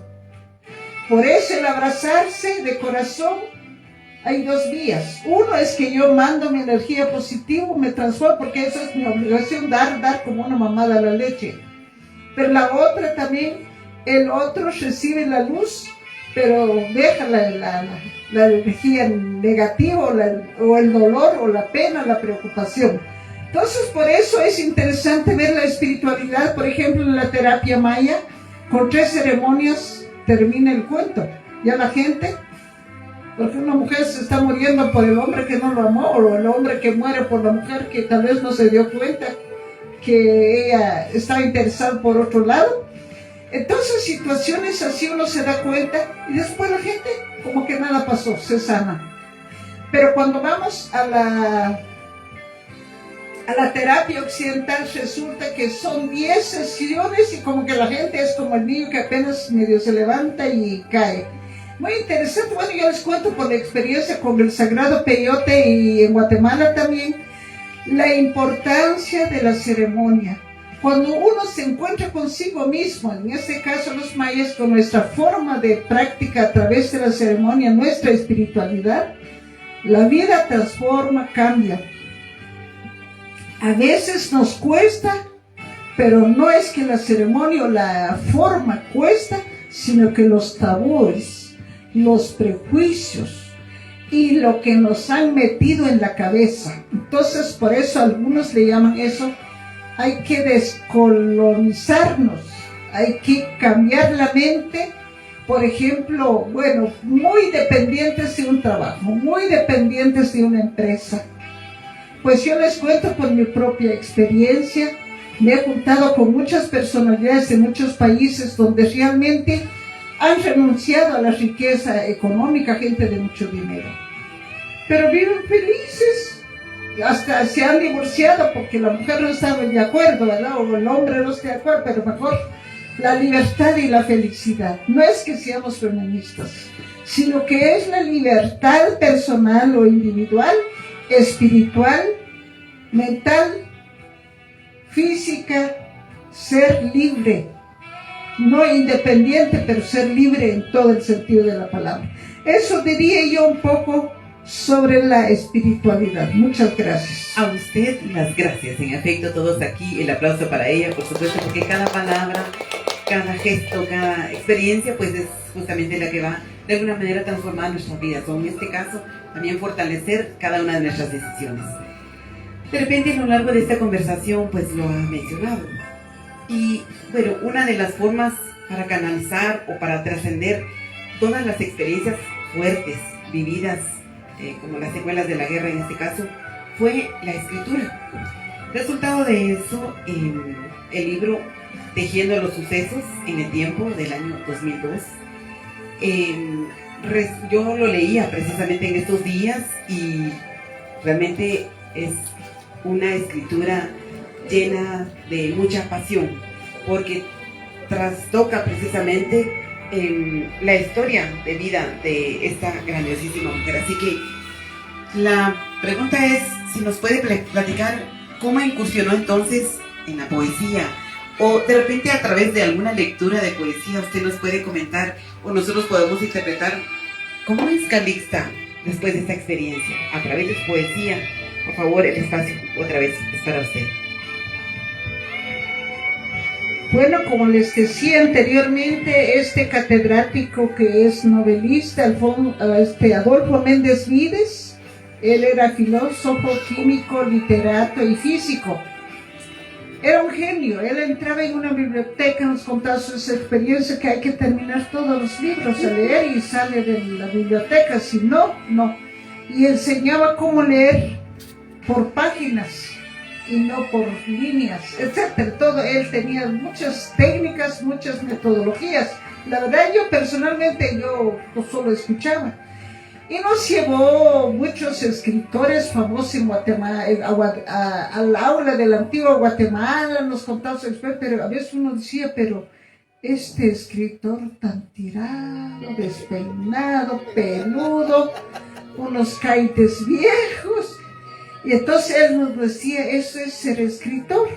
Por eso el abrazarse de corazón, hay dos vías. Uno es que yo mando mi energía positiva, me transformo, porque esa es mi obligación, dar como una mamada a la leche. Pero la otra también, el otro recibe la luz, pero deja la energía negativa o el dolor o la pena, la preocupación. Entonces, por eso es interesante ver la espiritualidad, por ejemplo, en la terapia maya, con 3 ceremonias termina el cuento. Ya la gente, porque una mujer se está muriendo por el hombre que no lo amó, o el hombre que muere por la mujer que tal vez no se dio cuenta que ella estaba interesada por otro lado. Entonces, situaciones así uno se da cuenta y después la gente, como que nada pasó, se sana. Pero cuando vamos a la terapia occidental, resulta que son 10 sesiones y como que la gente es como el niño que apenas medio se levanta y cae. Muy interesante. Bueno, yo les cuento por la experiencia con el Sagrado Peyote y en Guatemala también, la importancia de la ceremonia. Cuando uno se encuentra consigo mismo, en este caso los mayas, con nuestra forma de práctica a través de la ceremonia, nuestra espiritualidad, la vida transforma, cambia. A veces nos cuesta, pero no es que la ceremonia o la forma cuesta, sino que los tabúes, los prejuicios y lo que nos han metido en la cabeza. Entonces, por eso algunos le llaman eso, hay que descolonizarnos, hay que cambiar la mente. Por ejemplo, bueno, muy dependientes de un trabajo, muy dependientes de una empresa. Pues yo les cuento por mi propia experiencia, me he juntado con muchas personalidades de muchos países donde realmente han renunciado a la riqueza económica, gente de mucho dinero, pero viven felices, hasta se han divorciado porque la mujer no estaba de acuerdo, ¿verdad? O el hombre no está de acuerdo, pero mejor la libertad y la felicidad. No es que seamos feministas, sino que es la libertad personal o individual, espiritual, mental, física, ser libre, no independiente, pero ser libre en todo el sentido de la palabra. Eso diría yo un poco sobre la espiritualidad. Muchas gracias. A usted las gracias. En efecto, todos aquí, el aplauso para ella, por supuesto, porque cada palabra, cada gesto, cada experiencia, pues es justamente la que va de alguna manera transformar nuestras vidas, o en este caso, también fortalecer cada una de nuestras decisiones. De repente, a lo largo de esta conversación, pues lo ha mencionado. Y bueno, una de las formas para canalizar o para trascender todas las experiencias fuertes, vividas, como las secuelas de la guerra en este caso, fue la escritura. Resultado de eso, el libro Tejiendo los sucesos en el tiempo del año 2002, yo lo leía precisamente en estos días y realmente es una escritura llena de mucha pasión, porque trastoca precisamente la historia de vida de esta grandiosísima mujer. Así que la pregunta es si nos puede platicar cómo incursionó entonces en la poesía, o de repente a través de alguna lectura de poesía usted nos puede comentar o nosotros podemos interpretar cómo es Calixta después de esta experiencia a través de su poesía. Por favor, el espacio otra vez es para usted. Bueno, como les decía anteriormente, este catedrático que es novelista, Adolfo Méndez Vides, él era filósofo, químico, literato y físico. Era un genio. Él entraba en una biblioteca, nos contaba sus experiencias, que hay que terminar todos los libros a leer y sale de la biblioteca, si no, no. Y enseñaba cómo leer por páginas y no por líneas, etcétera. Todo, él tenía muchas técnicas, muchas metodologías. La verdad, yo personalmente, yo solo escuchaba. Y nos llevó muchos escritores famosos en Guatemala, al aula de la antigua Guatemala, nos contaba su experiencia, pero a veces uno decía, pero este escritor tan tirado, despeinado, peludo, unos caites viejos. Y entonces él nos decía, eso es ser escritor,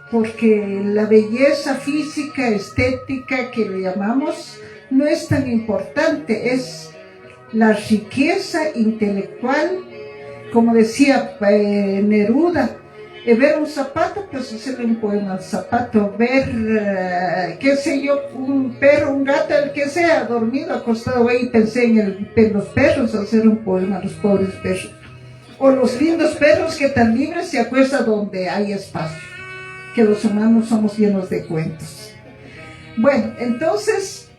porque la belleza física, estética que le llamamos, no es tan importante, es la riqueza intelectual, como decía Neruda, ver un zapato, pues hacerle un poema al zapato, ver, qué sé yo, un perro, un gato, el que sea, dormido, acostado ahí, pensé en los perros, hacer un poema a los pobres perros, o los lindos perros que tan libres se acuestan donde hay espacio, que los humanos somos llenos de cuentos. Bueno, entonces,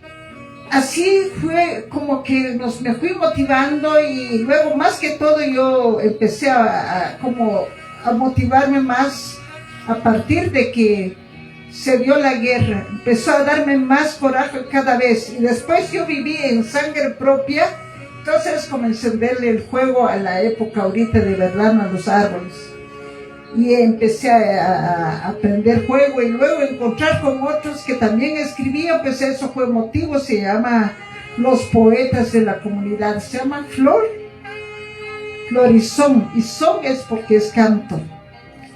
así fue como que me fui motivando, y luego más que todo yo empecé a motivarme más a partir de que se dio la guerra. Empezó a darme más coraje cada vez, y después yo viví en sangre propia. Entonces comencé a verle el juego a la época ahorita de verano a los árboles, y empecé a aprender juego, y luego encontrar con otros que también escribían. Pues eso fue motivo, se llama Los Poetas de la Comunidad, se llama Flor y Son, y son es porque es canto,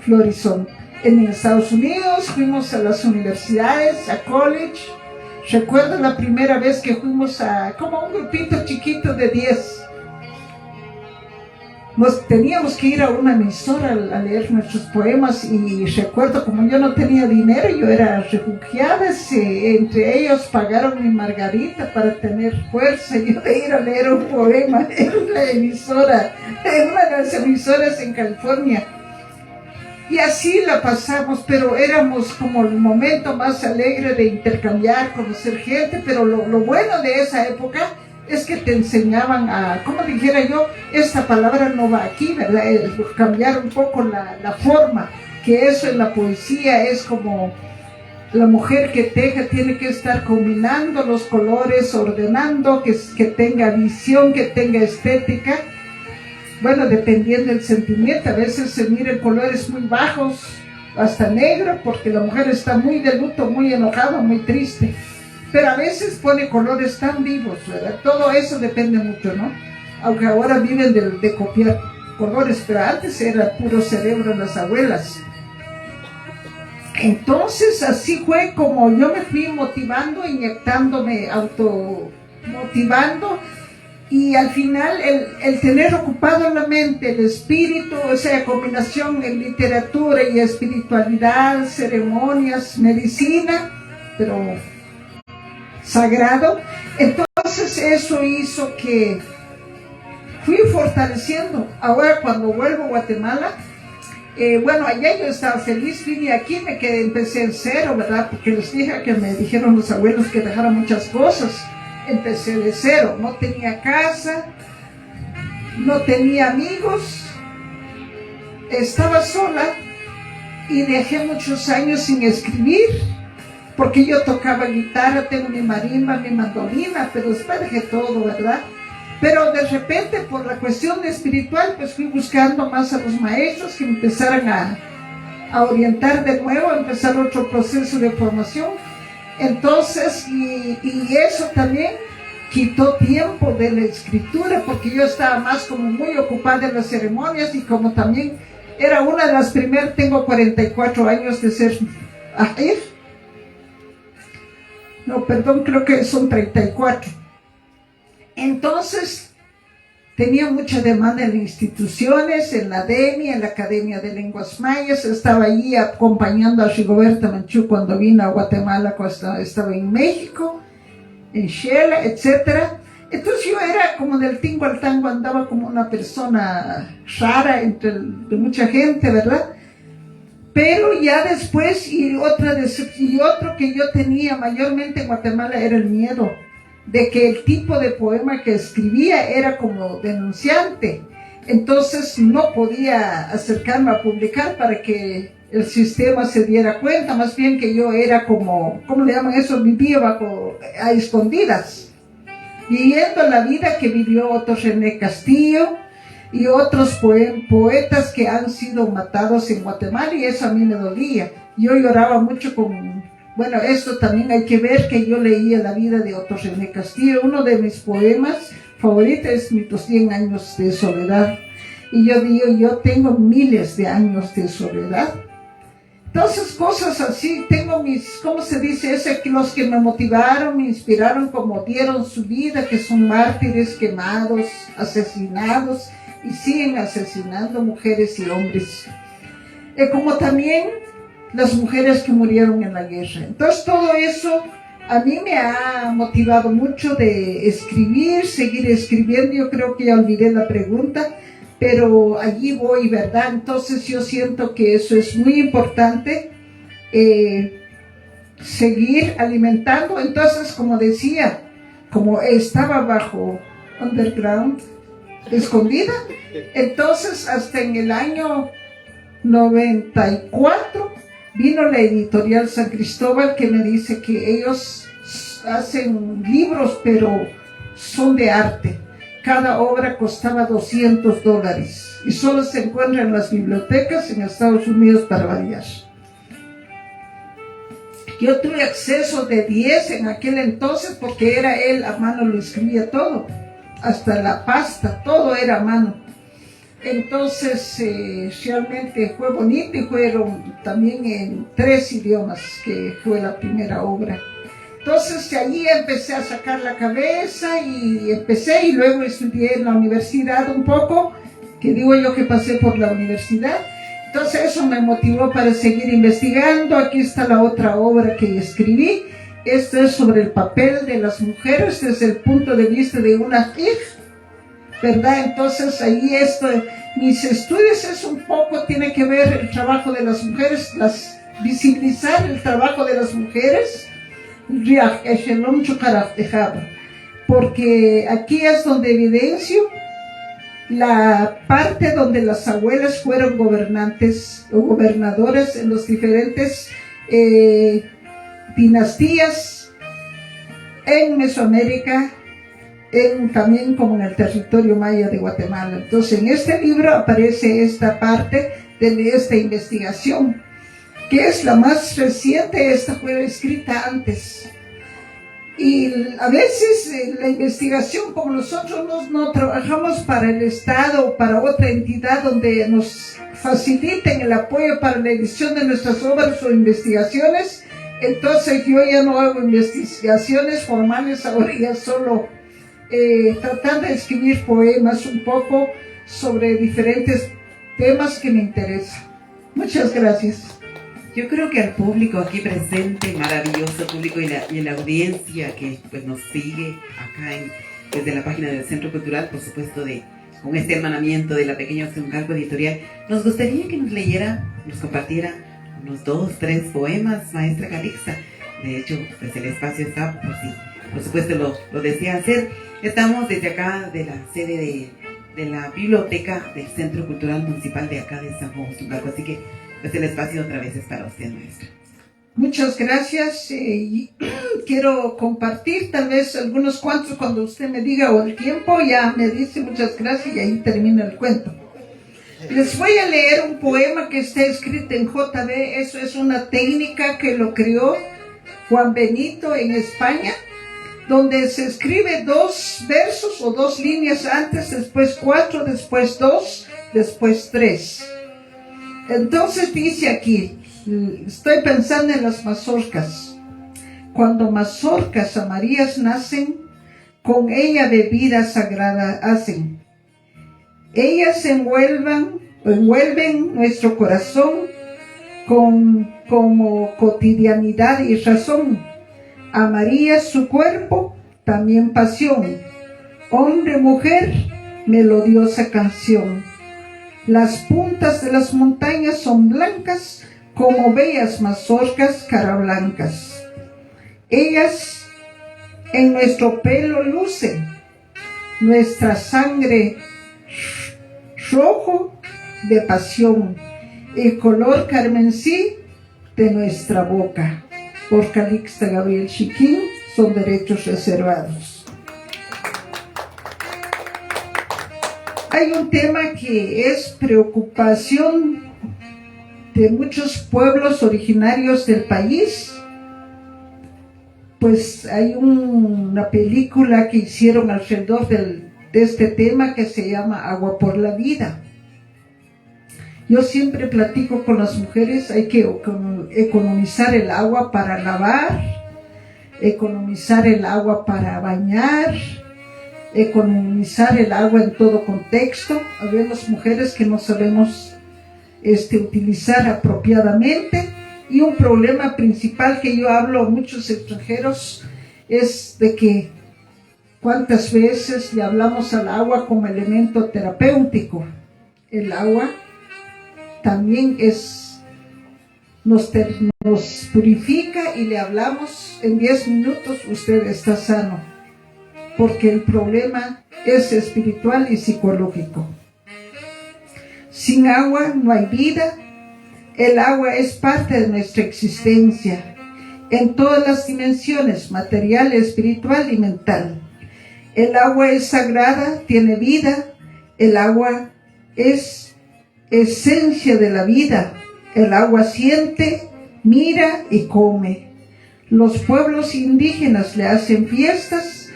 Flor y Son. en Estados Unidos, fuimos a las universidades, a college. Recuerdo la primera vez que fuimos como un grupito chiquito de 10. Nos teníamos que ir a una emisora a leer nuestros poemas y recuerdo, como yo no tenía dinero, yo era refugiada, entre ellos pagaron mi margarita para tener fuerza yo de ir a leer un poema en una emisora, en una de las emisoras en California. Y así la pasamos, pero éramos como el momento más alegre de intercambiar, conocer gente, pero lo bueno de esa época es que te enseñaban como dijera yo, esta palabra no va aquí, ¿verdad? Cambiar un poco la forma, que eso en la poesía es como la mujer que teja tiene que estar combinando los colores, ordenando, que tenga visión, que tenga estética. Bueno, dependiendo del sentimiento, a veces se miran colores muy bajos, hasta negro, porque la mujer está muy de luto, muy enojada, muy triste. Pero a veces pone colores tan vivos, ¿verdad? Todo eso depende mucho, ¿no? Aunque ahora viven de copiar colores, pero antes era puro cerebro las abuelas. Entonces así fue como yo me fui motivando, inyectándome, automotivando, y al final el tener ocupado la mente, el espíritu, o sea, combinación en literatura y espiritualidad, ceremonias, medicina, pero sagrado. Entonces eso hizo que fui fortaleciendo. Ahora cuando vuelvo a Guatemala, bueno, allá yo estaba feliz, vine aquí, empecé en cero, ¿verdad? Porque les dije que me dijeron los abuelos que dejara muchas cosas. Empecé de cero, no tenía casa, no tenía amigos, estaba sola y dejé muchos años sin escribir, porque yo tocaba guitarra, tengo mi marimba, mi mandolina, pero después dejé todo, ¿verdad? Pero de repente, por la cuestión espiritual, pues fui buscando más a los maestros que me empezaran a orientar de nuevo, a empezar otro proceso de formación. Entonces, y eso también quitó tiempo de la escritura, porque yo estaba más como muy ocupada en las ceremonias, y como también era una de las primeras, tengo 44 años de ser, no, perdón, creo que son 34. Entonces, tenía mucha demanda en instituciones, en la ADEMI, en la Academia de Lenguas Mayas. Estaba allí acompañando a Rigoberta Menchú cuando vino a Guatemala, cuando estaba en México, en Shela, etc. Entonces yo era como del tingo al tango, andaba como una persona rara de mucha gente, ¿verdad? Pero ya después, y otro que yo tenía mayormente en Guatemala era el miedo de que el tipo de poema que escribía era como denunciante. Entonces no podía acercarme a publicar para que el sistema se diera cuenta, más bien que yo era como, ¿cómo le llaman eso? Vivía a escondidas, viviendo la vida que vivió Otto René Castillo y otros poetas que han sido matados en Guatemala, y eso a mí me dolía. Yo lloraba mucho bueno, esto también hay que ver que yo leía la vida de Otto René Castillo. Uno de mis poemas favoritos es Mis 100 años de soledad. Y yo digo, yo tengo miles de años de soledad. Entonces, cosas así, tengo ¿cómo se dice? Los que me motivaron, me inspiraron, como dieron su vida, que son mártires, quemados, asesinados, y siguen asesinando mujeres y hombres. Como también las mujeres que murieron en la guerra. Entonces todo eso a mí me ha motivado mucho de escribir, seguir escribiendo. Yo creo que ya olvidé la pregunta, pero allí voy, ¿verdad? Entonces yo siento que eso es muy importante, seguir alimentando. Entonces, como decía, como estaba bajo underground, escondida, entonces hasta en el año 94 vino la editorial San Cristóbal, que me dice que ellos hacen libros, pero son de arte. Cada obra costaba $200 y solo se encuentra en las bibliotecas en Estados Unidos, para variar. Yo tuve acceso de 10 en aquel entonces, porque era él a mano, lo escribía todo, hasta la pasta, todo era a mano. Entonces realmente fue bonito y fueron también en 3 idiomas, que fue la primera obra. Entonces de allí empecé a sacar la cabeza y luego estudié en la universidad un poco, que digo yo que pasé por la universidad. Entonces eso me motivó para seguir investigando. Aquí está la otra obra que escribí. Esto es sobre el papel de las mujeres desde el punto de vista de una hija, ¿verdad? Entonces ahí mis estudios es un poco, tiene que ver el trabajo de las mujeres, visibilizar el trabajo de las mujeres, porque aquí es donde evidencio la parte donde las abuelas fueron gobernantes o gobernadoras en los diferentes dinastías en Mesoamérica, también como en el territorio maya de Guatemala. Entonces en este libro aparece esta parte de esta investigación, que es la más reciente. Esta fue escrita antes. Y a veces la investigación, como nosotros no trabajamos para el Estado o para otra entidad donde nos faciliten el apoyo para la edición de nuestras obras o investigaciones, entonces yo ya no hago investigaciones formales, ahora ya solo tratar de escribir poemas un poco sobre diferentes temas que me interesan. Muchas gracias. Yo creo que al público aquí presente, maravilloso público, y la audiencia que pues nos sigue acá desde la página del Centro Cultural, por supuesto, con este hermanamiento de la Pequeña Ostuncalco Editorial, nos gustaría que nos compartiera unos 2, 3 poemas, maestra Calixta. De hecho, pues el espacio está, por supuesto lo desea hacer. Estamos desde acá de la sede de la biblioteca del Centro Cultural Municipal de acá de San Juan Ostuncalco, así que pues el espacio otra vez es para usted, maestra. Muchas gracias. Quiero compartir tal vez algunos cuantos cuando usted me diga, o el tiempo ya me dice muchas gracias, y ahí termina el cuento. Les voy a leer un poema que está escrito en JB. Eso es una técnica que lo creó Juan Benito en España, donde se escribe 2 versos o 2 líneas antes, después 4, después 2, después 3. Entonces dice aquí, estoy pensando en las mazorcas. Cuando mazorcas amarillas nacen, con ella bebida sagrada hacen. Ellas envuelven nuestro corazón como cotidianidad y razón. Amarilla su cuerpo, también pasión. Hombre, mujer, melodiosa canción. Las puntas de las montañas son blancas como bellas mazorcas cara blancas. Ellas en nuestro pelo lucen, nuestra sangre rojo de pasión, el color carmesí de nuestra boca. Por Calixta Gabriel Chiquín, son derechos reservados. Hay un tema que es preocupación de muchos pueblos originarios del país. Pues hay una película que hicieron alrededor de este tema que se llama Agua por la Vida. Yo siempre platico con las mujeres, hay que economizar el agua para lavar, economizar el agua para bañar, economizar el agua en todo contexto. Habemos mujeres que no sabemos utilizar apropiadamente, y un problema principal que yo hablo a muchos extranjeros es de que cuántas veces le hablamos al agua como elemento terapéutico. El agua también nos purifica, y le hablamos en 10 minutos, usted está sano, porque el problema es espiritual y psicológico. Sin agua no hay vida. El agua es parte de nuestra existencia en todas las dimensiones, material, espiritual y mental. El agua es sagrada, tiene vida. El agua es esencia de la vida. El agua siente, mira y come. Los pueblos indígenas le hacen fiestas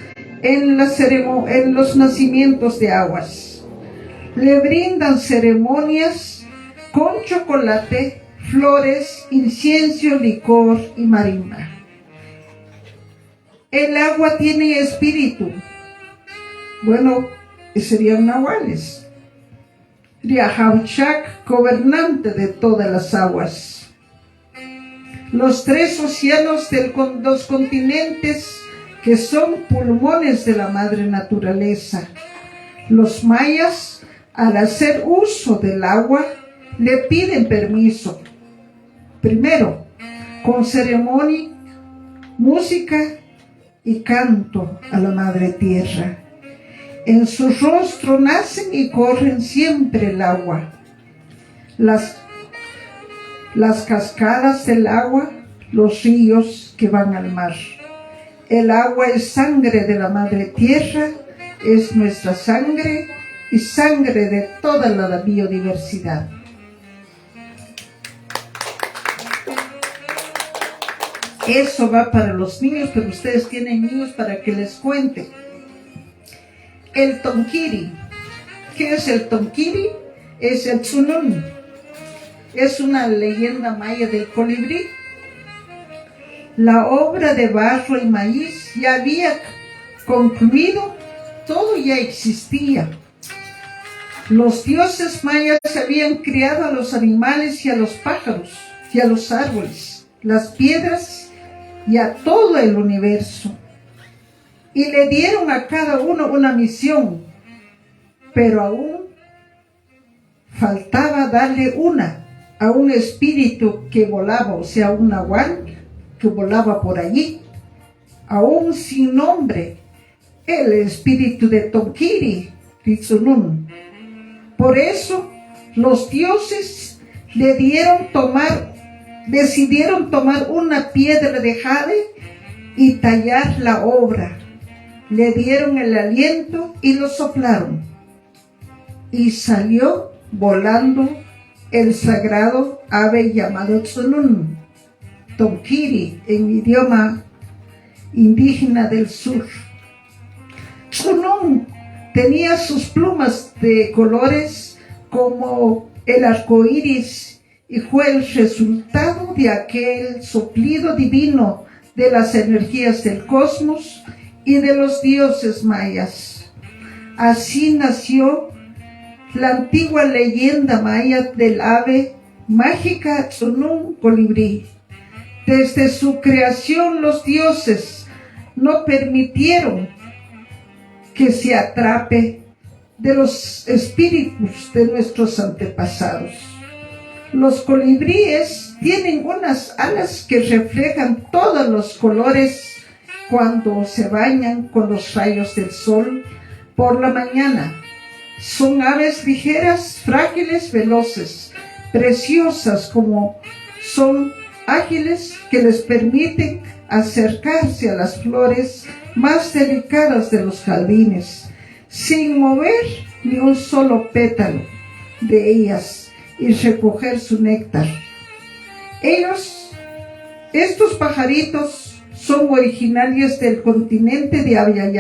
en los nacimientos de aguas. Le brindan ceremonias con chocolate, flores, incienso, licor y marimba. El agua tiene espíritu. Bueno, serían nahuales. Riajauchac, gobernante de todas las aguas. Los 3 océanos de los continentes que son pulmones de la madre naturaleza. Los mayas, al hacer uso del agua, le piden permiso. Primero, con ceremonia, música y canto a la madre tierra. En su rostro nacen y corren siempre el agua. Las cascadas del agua, los ríos que van al mar. El agua es sangre de la madre tierra, es nuestra sangre y sangre de toda la biodiversidad. Eso va para los niños, pero ustedes tienen niños para que les cuente. El tonquiri. ¿Qué es el tonquiri? Es el tzunún. Es una leyenda maya del colibrí. La obra de barro y maíz ya había concluido, todo ya existía. Los dioses mayas habían criado a los animales y a los pájaros y a los árboles, las piedras y a todo el universo. Y le dieron a cada uno una misión, pero aún faltaba darle a un espíritu que volaba, o sea, un nahual que volaba por allí, aún sin nombre, el espíritu de Tonquiri, Rizunún. Por eso los dioses decidieron tomar una piedra de jade y tallar la obra. Le dieron el aliento y lo soplaron. Y salió volando el sagrado ave llamado Tzunún, Tonquiri en idioma indígena del sur. Tzunún tenía sus plumas de colores como el arco iris y fue el resultado de aquel soplido divino de las energías del cosmos y de los dioses mayas. Así nació la antigua leyenda maya del ave mágica Tzunún colibrí. Desde su creación los dioses no permitieron que se atrape de los espíritus de nuestros antepasados. Los colibríes tienen unas alas que reflejan todos los colores cuando se bañan con los rayos del sol por la mañana. Son aves ligeras, frágiles, veloces, preciosas como son ágiles que les permiten acercarse a las flores más delicadas de los jardines, sin mover ni un solo pétalo de ellas y recoger su néctar. Estos pajaritos son originarios del continente de Abya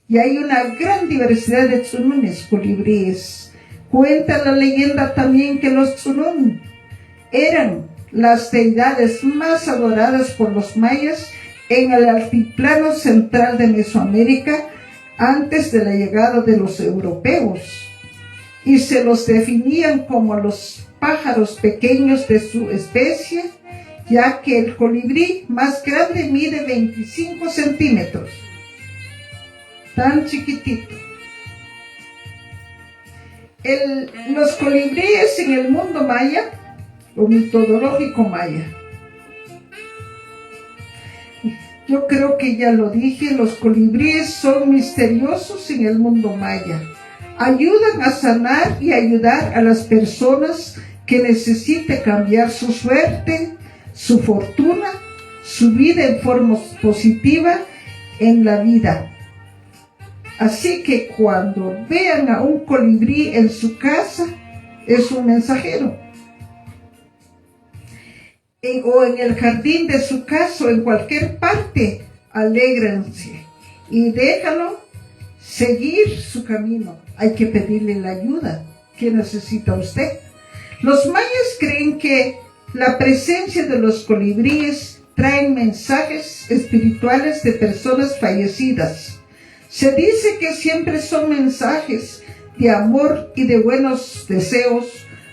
y hay una gran diversidad de tzununes colibríes. Cuenta la leyenda también que los tzunún eran las deidades más adoradas por los mayas en el altiplano central de Mesoamérica antes de la llegada de los europeos, y se los definían como los pájaros pequeños de su especie, ya que el colibrí más grande mide 25 centímetros, tan chiquitito. Los colibríes en el mundo maya o mitológico maya, yo creo que ya lo dije, los colibríes son misteriosos en el mundo maya. Ayudan a sanar y ayudar a las personas que necesiten cambiar su suerte, su fortuna, su vida en forma positiva en la vida. Así que cuando vean a un colibrí en su casa, es un mensajero. O en el jardín de su casa o en cualquier parte, alégrense y déjalo seguir su camino. Hay que pedirle la ayuda que necesita usted. Los mayas creen que la presencia de los colibríes traen mensajes espirituales de personas fallecidas. Se dice que siempre son mensajes de amor y de buenos deseos.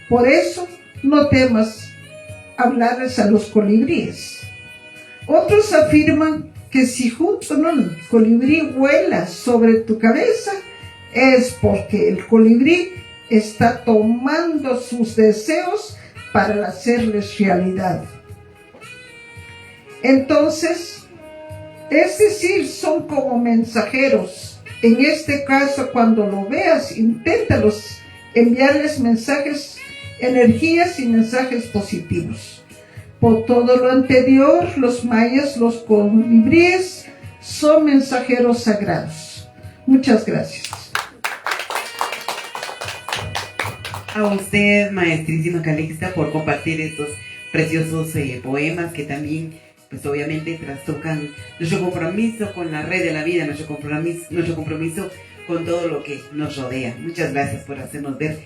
Por eso no temas hablarles a los colibríes. Otros afirman que si justo el colibrí vuela sobre tu cabeza, es porque el colibrí está tomando sus deseos para hacerles realidad. Entonces, es decir, son como mensajeros. En este caso, cuando lo veas, inténtalos enviarles mensajes, energías y mensajes positivos. Por todo lo anterior, los mayas, los colibríes, son mensajeros sagrados. Muchas gracias. A usted, maestrísima Calixta, por compartir estos preciosos poemas que también, pues obviamente, trastocan nuestro compromiso con la red de la vida, nuestro compromiso con todo lo que nos rodea. Muchas gracias por hacernos ver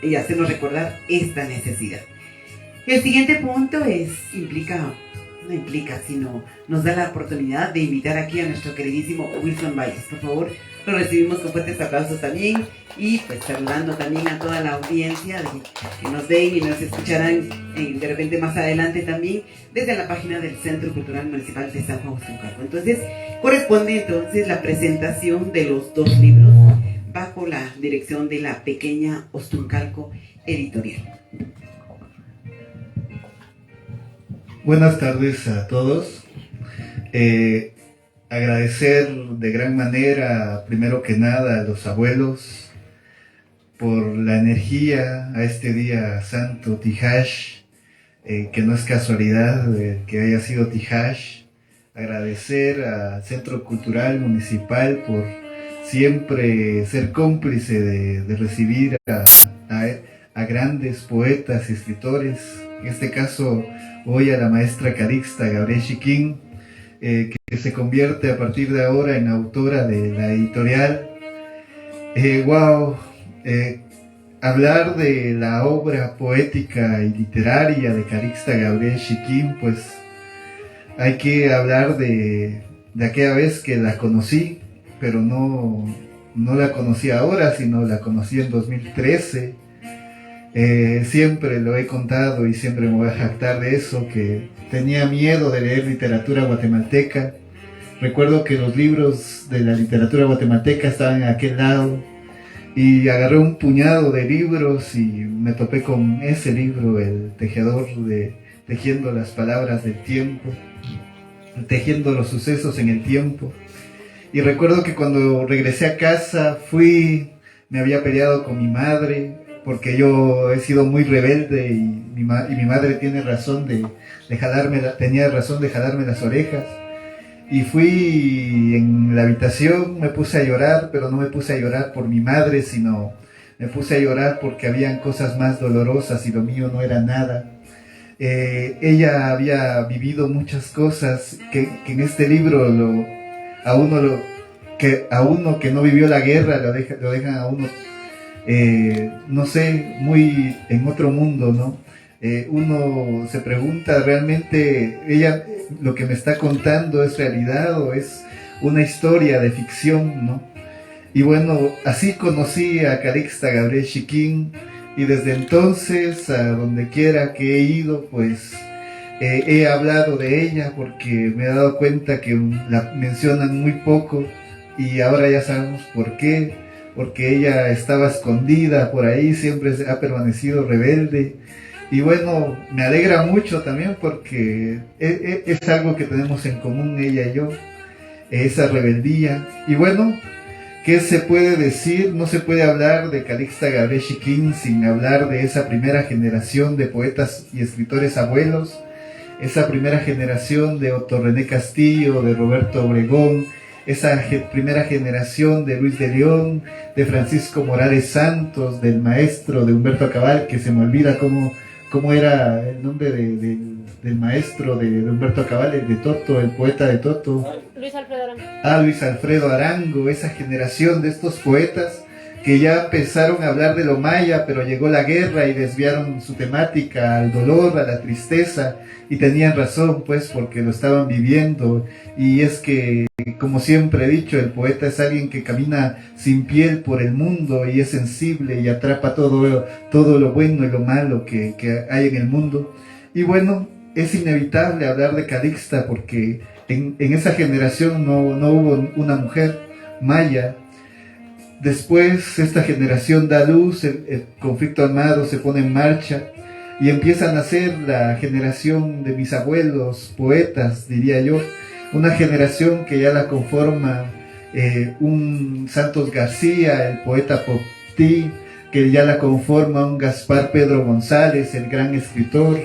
y hacernos recordar esta necesidad. El siguiente punto no implica, sino nos da la oportunidad de invitar aquí a nuestro queridísimo Wilson Valles. Por favor, lo recibimos con fuertes aplausos también y pues saludando también a toda la audiencia que nos ven y nos escucharán de repente más adelante también desde la página del Centro Cultural Municipal de San Juan Ostuncalco. Entonces, corresponde la presentación de los dos libros bajo la dirección de la pequeña Ostuncalco Editorial. Buenas tardes a todos. Agradecer de gran manera, primero que nada, a los abuelos por la energía a este día santo Tijash, que no es casualidad que haya sido Tijash. Agradecer al Centro Cultural Municipal por siempre ser cómplice de recibir a grandes poetas y escritores. En este caso, hoy a la maestra Calixta Gabriel Chiquín, que se convierte a partir de ahora en autora de la editorial. Hablar de la obra poética y literaria de Calixta Gabriel Chiquín, pues hay que hablar de aquella vez que la conocí, pero no la conocí ahora, sino la conocí en 2013. Siempre lo he contado y siempre me voy a jactar de eso, que tenía miedo de leer literatura guatemalteca. Recuerdo que los libros de la literatura guatemalteca estaban en aquel lado y agarré un puñado de libros y me topé con ese libro, El tejedor tejiendo las palabras del tiempo, tejiendo los sucesos en el tiempo. Y recuerdo que cuando regresé a casa me había peleado con mi madre, porque yo he sido muy rebelde y mi madre tenía razón de jalarme las orejas. Y fui en la habitación, me puse a llorar, pero no me puse a llorar por mi madre, sino me puse a llorar porque habían cosas más dolorosas y lo mío no era nada. Ella había vivido muchas cosas que en este libro a uno que no vivió la guerra lo dejan a uno no sé, muy en otro mundo, ¿no? Uno se pregunta, ¿realmente ella lo que me está contando es realidad o es una historia de ficción, ¿no? Y bueno, así conocí a Calixta Gabriel Chiquín y desde entonces, a donde quiera que he ido, pues he hablado de ella porque me he dado cuenta que la mencionan muy poco y ahora ya sabemos por qué. Porque ella estaba escondida por ahí, siempre ha permanecido rebelde. Y bueno, me alegra mucho también porque es algo que tenemos en común ella y yo, esa rebeldía. Y bueno, ¿qué se puede decir? No se puede hablar de Calixta Gabriel Chiquín sin hablar de esa primera generación de poetas y escritores abuelos, esa primera generación de Otto René Castillo, de Roberto Obregón, esa primera generación de Luis de León, de Francisco Morales Santos, del maestro de Humberto Cabal, que se me olvida cómo ¿cómo era el nombre del maestro de Humberto Cabal, el de Toto, el poeta de Toto? Luis Alfredo Arango. Luis Alfredo Arango, esa generación de estos poetas que ya empezaron a hablar de lo maya, pero llegó la guerra y desviaron su temática al dolor, a la tristeza, y tenían razón, pues, porque lo estaban viviendo. Y es que, como siempre he dicho, el poeta es alguien que camina sin piel por el mundo y es sensible y atrapa todo lo bueno y lo malo que hay en el mundo. Y bueno, es inevitable hablar de Calixta porque en esa generación no hubo una mujer maya. Después esta generación da luz, el conflicto armado se pone en marcha y empieza a nacer la generación de mis abuelos, poetas, diría yo, una generación que ya la conforma un Santos García, el poeta Poptí, que ya la conforma un Gaspar Pedro González, el gran escritor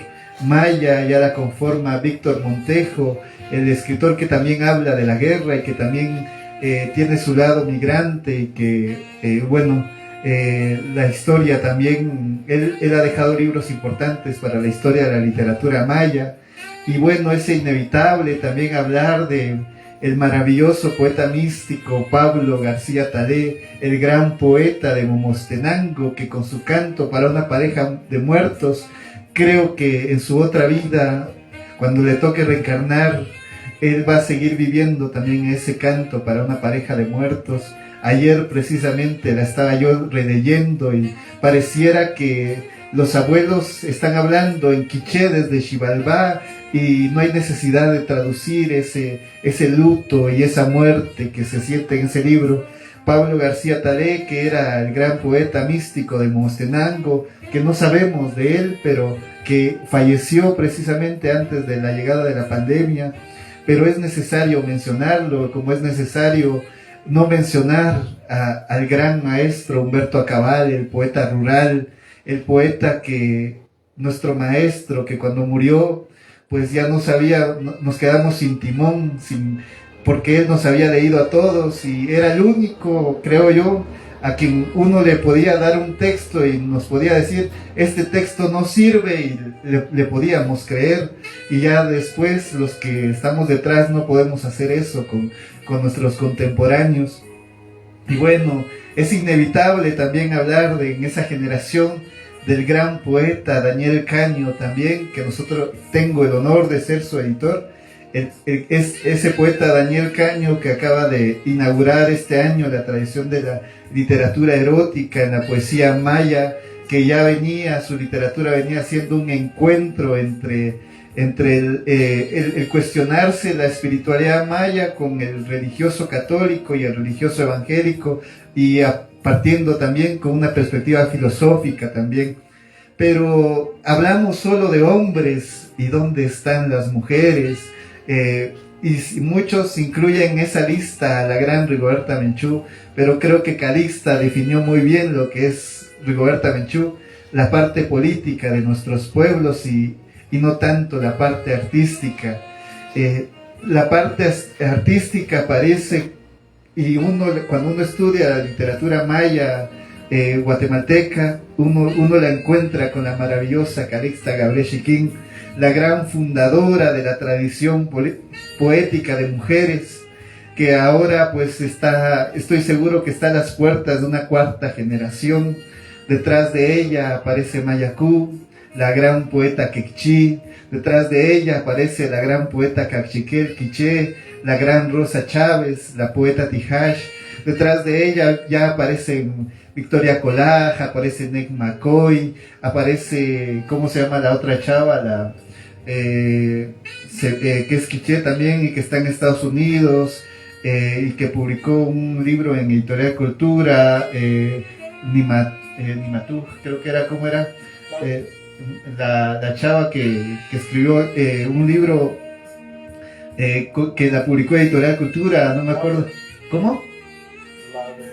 maya, ya la conforma Víctor Montejo, el escritor que también habla de la guerra y que también tiene su lado migrante y que, la historia también, él ha dejado libros importantes para la historia de la literatura maya. Y bueno, es inevitable también hablar de el maravilloso poeta místico Pablo García Talé, el gran poeta de Momostenango, que con su canto para una pareja de muertos, creo que en su otra vida, cuando le toque reencarnar, él va a seguir viviendo también ese canto para una pareja de muertos. Ayer precisamente la estaba yo releyendo y pareciera que los abuelos están hablando en quiché desde Xibalbá y no hay necesidad de traducir ese luto y esa muerte que se siente en ese libro. Pablo García Talé, que era el gran poeta místico de Momostenango, que no sabemos de él, pero que falleció precisamente antes de la llegada de la pandemia. Pero es necesario mencionarlo, como es necesario no mencionar al gran maestro Humberto Acabal, el poeta rural, el poeta que, nuestro maestro, que cuando murió, pues ya no sabía, nos quedamos sin timón, porque él nos había leído a todos y era el único, creo yo, a quien uno le podía dar un texto y nos podía decir, este texto no sirve, y le podíamos creer. Y ya después los que estamos detrás no podemos hacer eso con nuestros contemporáneos. Y bueno, es inevitable también hablar en esa generación del gran poeta Daniel Caño también, que tengo el honor de ser su editor. Es ese poeta Daniel Caño que acaba de inaugurar este año la tradición de la literatura erótica en la poesía maya, que ya su literatura venía siendo un encuentro entre el cuestionarse la espiritualidad maya con el religioso católico y el religioso evangélico, y partiendo también con una perspectiva filosófica también. Pero hablamos solo de hombres, y dónde están las mujeres, y muchos incluyen en esa lista a la gran Rigoberta Menchú, pero creo que Calixta definió muy bien lo que es Rigoberta Menchú, la parte política de nuestros pueblos y no tanto la parte artística. La parte artística parece, y cuando uno estudia la literatura maya guatemalteca, uno la encuentra con la maravillosa Calixta Gabriel Chiquín, la gran fundadora de la tradición poética de mujeres, que ahora pues estoy seguro que está a las puertas de una cuarta generación. Detrás de ella aparece Mayacú, la gran poeta quechí. Detrás de ella aparece la gran poeta cachiquel quiché, la gran Rosa Chávez, la poeta Tijash. Detrás de ella ya aparecen Victoria Colaj, aparece Nek Macoy, aparece, ¿cómo se llama la otra chava? Que es quiché también y que está en Estados Unidos, y que publicó un libro en Editorial Cultura, Nimatú, creo que era, ¿cómo era? La chava que escribió un libro que la publicó Editorial Cultura, no me acuerdo. ¿Cómo? La de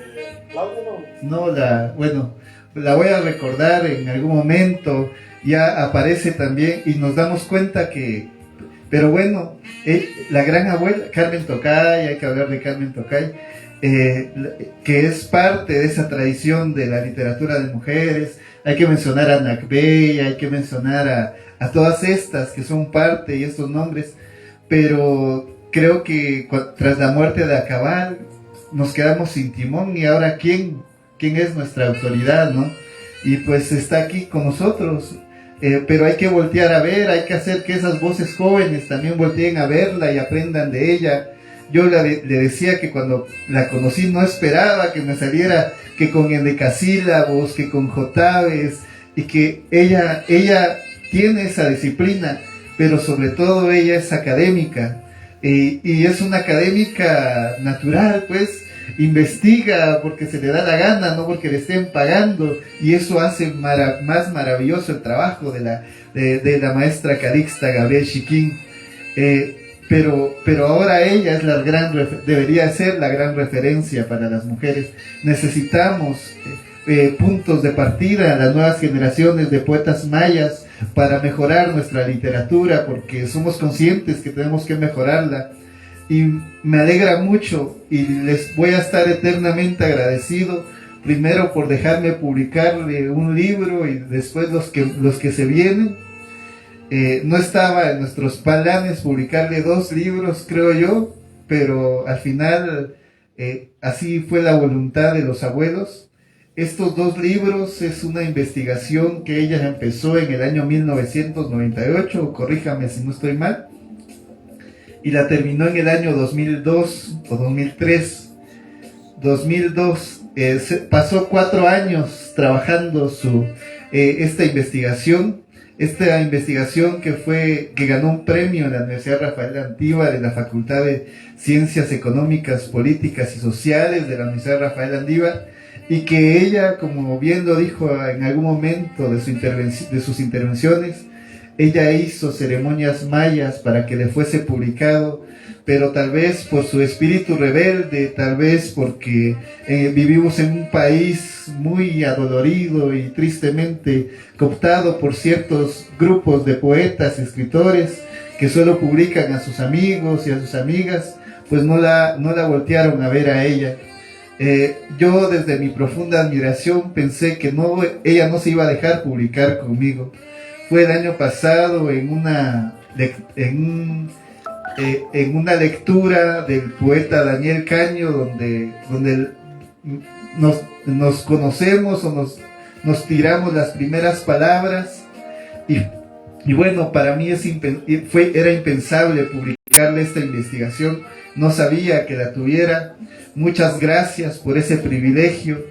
Claudia, No, la voy a recordar en algún momento. Ya aparece también y nos damos cuenta pero bueno, la gran abuela Carmen Tocay, hay que hablar de Carmen Tocay, que es parte de esa tradición de la literatura de mujeres. Hay que mencionar a Nakbey, hay que mencionar a todas estas que son parte y estos nombres, pero creo que tras la muerte de Acabal nos quedamos sin timón y ahora quién es nuestra autoridad, ¿no? Y pues está aquí con nosotros, pero hay que voltear a ver, hay que hacer que esas voces jóvenes también volteen a verla y aprendan de ella. Yo le decía que cuando la conocí no esperaba que me saliera que con endecasílabos, que con jotaves, y que ella tiene esa disciplina, pero sobre todo ella es académica, y es una académica natural, pues, investiga porque se le da la gana, no porque le estén pagando, y eso hace más maravilloso el trabajo de la maestra Calixta Gabriel Chiquín. Pero ahora ella es debería ser la gran referencia para las mujeres. Necesitamos puntos de partida a las nuevas generaciones de poetas mayas para mejorar nuestra literatura, porque somos conscientes que tenemos que mejorarla. Y me alegra mucho y les voy a estar eternamente agradecido, primero por dejarme publicarle un libro y después los que se vienen. No estaba en nuestros planes publicarle 2 libros, creo yo, pero al final así fue la voluntad de los abuelos. Estos 2 libros es una investigación que ella empezó en el año 1998, corríjame si no estoy mal, y la terminó en el año 2002 o 2003. 2002, pasó 4 años trabajando esta investigación que ganó un premio en la Universidad Rafael Andívar, en la Facultad de Ciencias Económicas, Políticas y Sociales de la Universidad Rafael Andívar, y que ella, como bien lo dijo en algún momento de sus intervenciones, ella hizo ceremonias mayas para que le fuese publicado, pero tal vez por su espíritu rebelde, tal vez porque vivimos en un país muy adolorido y tristemente cooptado por ciertos grupos de poetas, escritores, que solo publican a sus amigos y a sus amigas, pues no la voltearon a ver a ella. Yo desde mi profunda admiración pensé que ella no se iba a dejar publicar conmigo. Fue el año pasado en una lectura del poeta Daniel Caño, donde nos conocemos o nos tiramos las primeras palabras, y bueno, para mí era impensable publicarle esta investigación, no sabía que la tuviera. Muchas gracias por ese privilegio.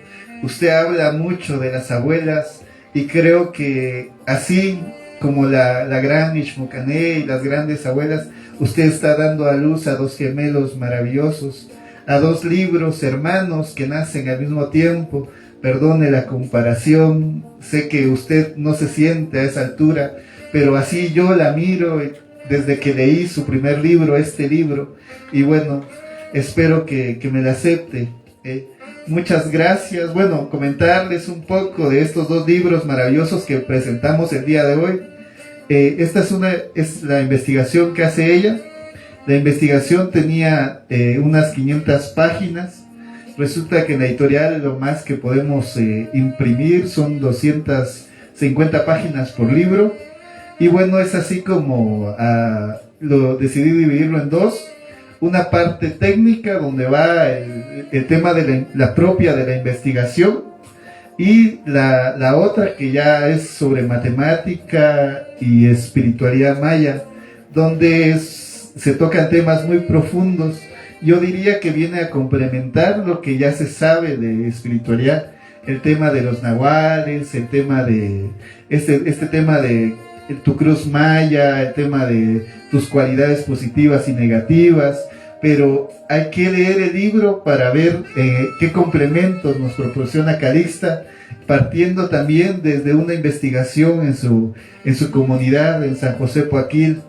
Usted habla mucho de las abuelas, y creo que así como la gran Ishmocané y las grandes abuelas, usted está dando a luz a 2 gemelos maravillosos, a 2 libros hermanos que nacen al mismo tiempo. Perdone la comparación, sé que usted no se siente a esa altura, pero así yo la miro desde que leí su primer libro, este libro, y bueno, espero que me la acepte. Muchas gracias. Bueno, comentarles un poco de estos 2 libros maravillosos que presentamos el día de hoy. Esta es la investigación que hace ella. La investigación tenía unas 500 páginas. Resulta que en la editorial lo más que podemos imprimir son 250 páginas por libro. Y bueno, es así como decidí dividirlo en 2. Una parte técnica donde va el tema de la propia de la investigación, y la otra que ya es sobre matemática y espiritualidad maya, donde se tocan temas muy profundos. Yo diría que viene a complementar lo que ya se sabe de espiritualidad, el tema de los nahuales, el tema de este tema de tu cruz maya, el tema de tus cualidades positivas y negativas, pero hay que leer el libro para ver qué complementos nos proporciona Calixta, partiendo también desde una investigación en su comunidad, en San José Poaquil.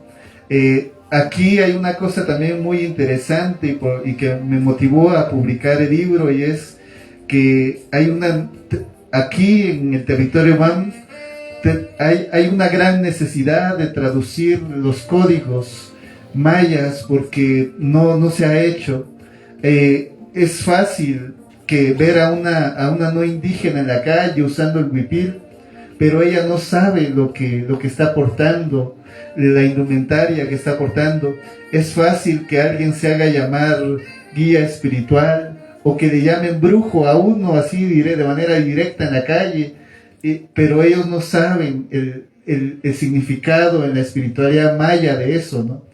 Aquí hay una cosa también muy interesante y que me motivó a publicar el libro, y es que aquí en el territorio MAM hay una gran necesidad de traducir los códigos mayas, porque no se ha hecho. Es fácil que ver a una no indígena en la calle usando el huipil, pero ella no sabe lo que está aportando, la indumentaria que está aportando. Es fácil que alguien se haga llamar guía espiritual o que le llamen brujo a uno, así diré, de manera directa en la calle, pero ellos no saben el significado en la espiritualidad maya de eso, ¿no?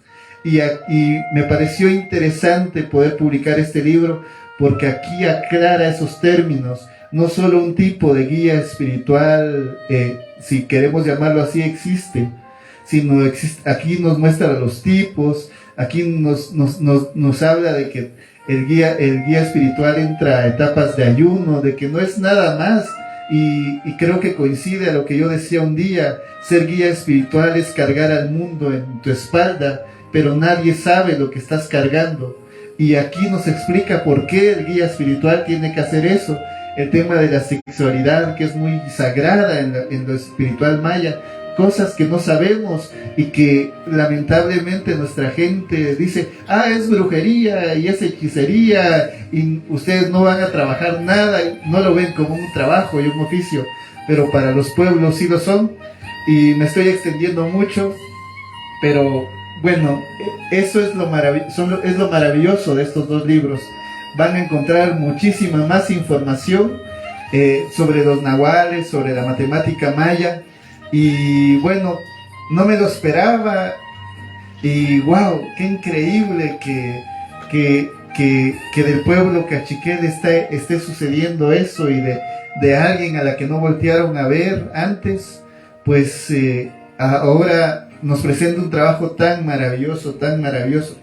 Y me pareció interesante poder publicar este libro porque aquí aclara esos términos. No solo un tipo de guía espiritual, si queremos llamarlo así, existe, sino aquí nos muestra los tipos, aquí nos habla de que el guía espiritual entra a etapas de ayuno, de que no es nada más, y creo que coincide a lo que yo decía un día: ser guía espiritual es cargar al mundo en tu espalda, pero nadie sabe lo que estás cargando. Y aquí nos explica por qué el guía espiritual tiene que hacer eso. El tema de la sexualidad, que es muy sagrada en lo espiritual maya, cosas que no sabemos y que lamentablemente nuestra gente dice: es brujería y es hechicería y ustedes no van a trabajar nada, no lo ven como un trabajo y un oficio, pero para los pueblos sí lo son. Y me estoy extendiendo mucho, pero bueno, eso es lo maravilloso de estos dos libros. Van a encontrar muchísima más información sobre los nahuales, sobre la matemática maya. Y bueno, no me lo esperaba. Y wow, qué increíble que del pueblo cachiquel esté sucediendo eso, y de alguien a la que no voltearon a ver antes, pues ahora nos presenta un trabajo tan maravilloso, tan maravilloso.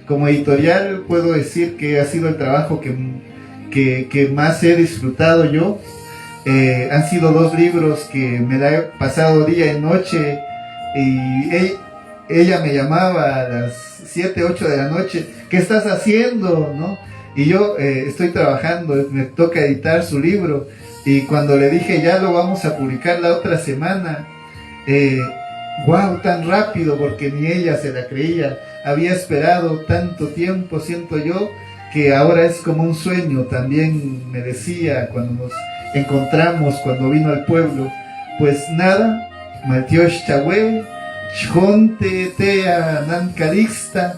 Como editorial puedo decir que ha sido el trabajo que más he disfrutado yo. Han sido 2 libros que me la he pasado día y noche, y ella me llamaba a las 7, 8 de la noche: ¿qué estás haciendo? ¿No? Y yo estoy trabajando, me toca editar su libro, y cuando le dije ya lo vamos a publicar la otra semana, wow, tan rápido, porque ni ella se la creía. Había esperado tanto tiempo, siento yo, que ahora es como un sueño. También me decía cuando nos encontramos, cuando vino al pueblo, pues nada, Matiosh Chahue, Chonte Tea Nan Calixta,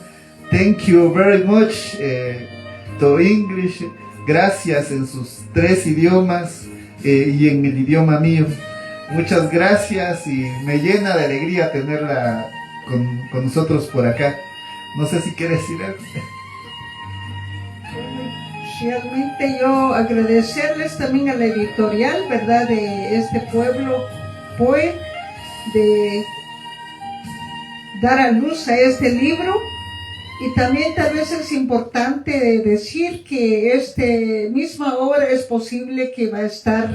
thank you very much to English, gracias en sus 3 idiomas y en el idioma mío. Muchas gracias, y me llena de alegría tenerla con nosotros por acá. No sé si quiere decir algo. Realmente yo agradecerles también a la editorial, ¿verdad?, de este pueblo, POE, de dar a luz a este libro. Y también tal vez es importante decir que esta misma obra es posible que va a estar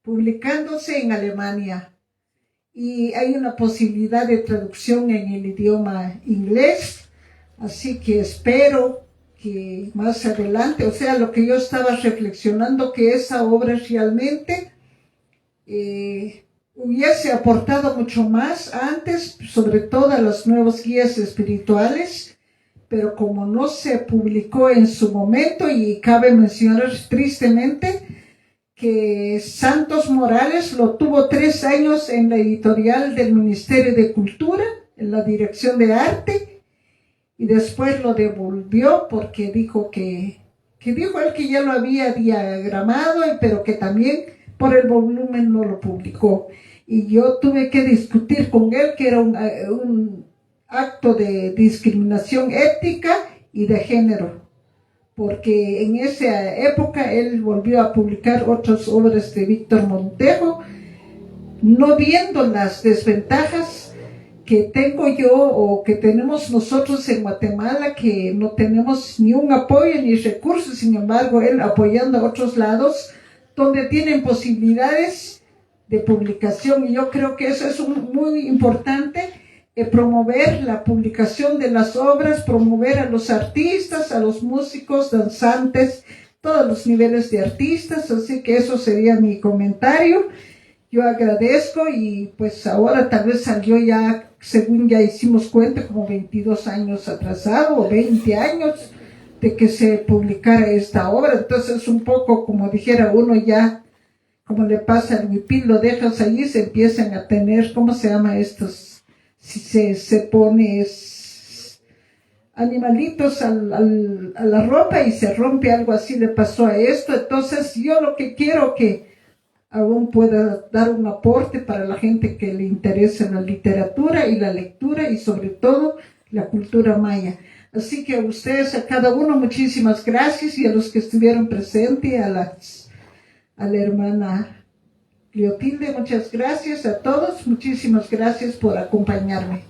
publicándose en Alemania, y hay una posibilidad de traducción en el idioma inglés, así que espero que más adelante, o sea, lo que yo estaba reflexionando, que esa obra realmente hubiese aportado mucho más antes, sobre todo a los nuevos guías espirituales, pero como no se publicó en su momento, y cabe mencionar tristemente que Santos Morales lo tuvo 3 años en la editorial del Ministerio de Cultura, en la Dirección de Arte, y después lo devolvió porque dijo dijo él que ya lo había diagramado, pero que también por el volumen no lo publicó. Y yo tuve que discutir con él que era un acto de discriminación étnica y de género, porque en esa época él volvió a publicar otras obras de Víctor Montejo, no viendo las desventajas que tengo yo o que tenemos nosotros en Guatemala, que no tenemos ni un apoyo ni recursos. Sin embargo, él apoyando a otros lados donde tienen posibilidades de publicación, y yo creo que eso es muy importante, promover la publicación de las obras, promover a los artistas, a los músicos, danzantes, todos los niveles de artistas. Así que eso sería mi comentario. Yo agradezco, y pues ahora tal vez salió ya, según ya hicimos cuenta, como 22 años atrasado o 20 años de que se publicara esta obra. Entonces un poco, como dijera uno, ya como le pasa al huipil, lo dejas ahí, se empiezan a tener, ¿cómo se llama estos? Si se pone animalitos a la ropa y se rompe, algo así le pasó a esto. Entonces yo lo que quiero que aún pueda dar un aporte para la gente que le interesa la literatura y la lectura y sobre todo la cultura maya. Así que a ustedes, a cada uno, muchísimas gracias, y a los que estuvieron presentes, a la hermana Cleotilde, muchas gracias a todos, muchísimas gracias por acompañarme.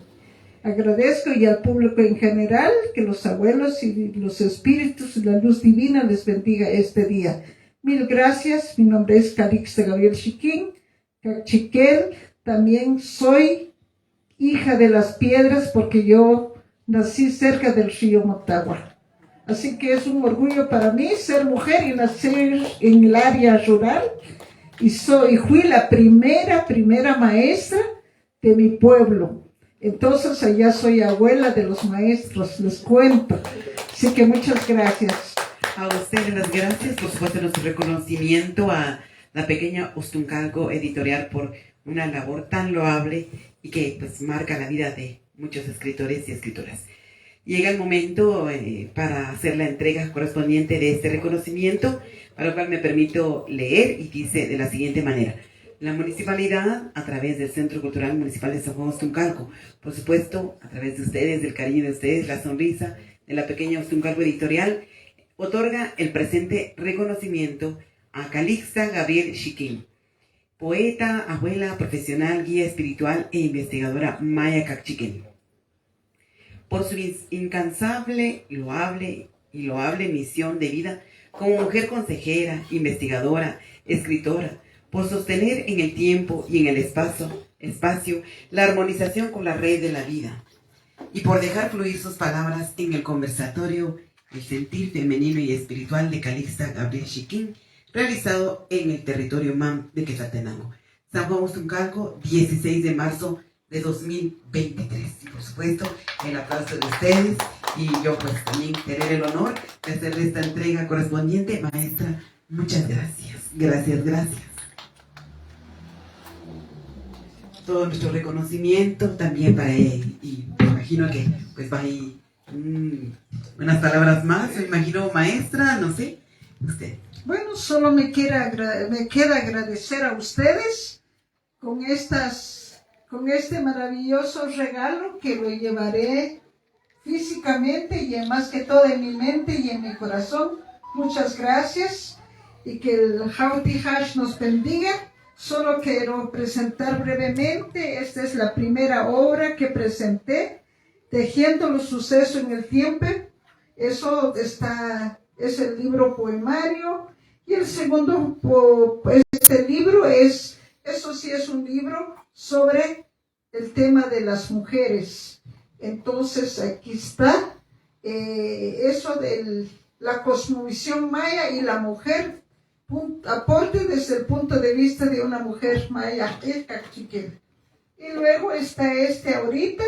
Agradezco, y al público en general, que los abuelos y los espíritus y la luz divina les bendiga este día. Mil gracias. Mi nombre es Calixta Gabriel Chiquín, Cachiquel. También soy hija de las piedras porque yo nací cerca del río Motagua. Así que es un orgullo para mí ser mujer y nacer en el área rural. Y fui la primera maestra de mi pueblo. Entonces allá soy abuela de los maestros, les cuento. Así que muchas gracias. A ustedes las gracias, por supuesto, nuestro reconocimiento a la pequeña Ostuncalco Editorial por una labor tan loable y que pues marca la vida de muchos escritores y escritoras. Llega el momento para hacer la entrega correspondiente de este reconocimiento, para lo cual me permito leer, y dice de la siguiente manera: la municipalidad, a través del Centro Cultural Municipal de San Juan Ostuncalco, por supuesto, a través de ustedes, del cariño de ustedes, la sonrisa de la pequeña Ostuncalco Editorial, otorga el presente reconocimiento a Calixta Gabriel Chiquín, poeta, abuela, profesional, guía espiritual e investigadora maya cachiquén, por su incansable, loable misión de vida como mujer consejera, investigadora, escritora, por sostener en el tiempo y en el espacio la armonización con la red de la vida, y por dejar fluir sus palabras en el conversatorio El sentir femenino y espiritual de Calixta Gabriel Chiquín, realizado en el territorio MAM de Quetzaltenango, San Juan Ostuncalco, 16 de marzo de 2023. Y por supuesto, el aplauso de ustedes, y yo pues también tener el honor de hacerle esta entrega correspondiente. Maestra, muchas gracias. Gracias. Todo nuestro reconocimiento también para él, y me imagino que pues va a ir unas palabras más, me imagino, maestra, no sé, usted. Bueno, solo me queda agradecer a ustedes con este maravilloso regalo, que lo llevaré físicamente y más que todo en mi mente y en mi corazón. Muchas gracias, y que el Jauti Hash nos bendiga. Solo quiero presentar brevemente, esta es la primera obra que presenté, Tejiendo los sucesos en el tiempo. Eso es el libro poemario. Y el segundo, este libro eso sí es un libro sobre el tema de las mujeres. Entonces aquí está eso de la cosmovisión maya y la mujer, aporte desde el punto de vista de una mujer maya. Y luego está ahorita,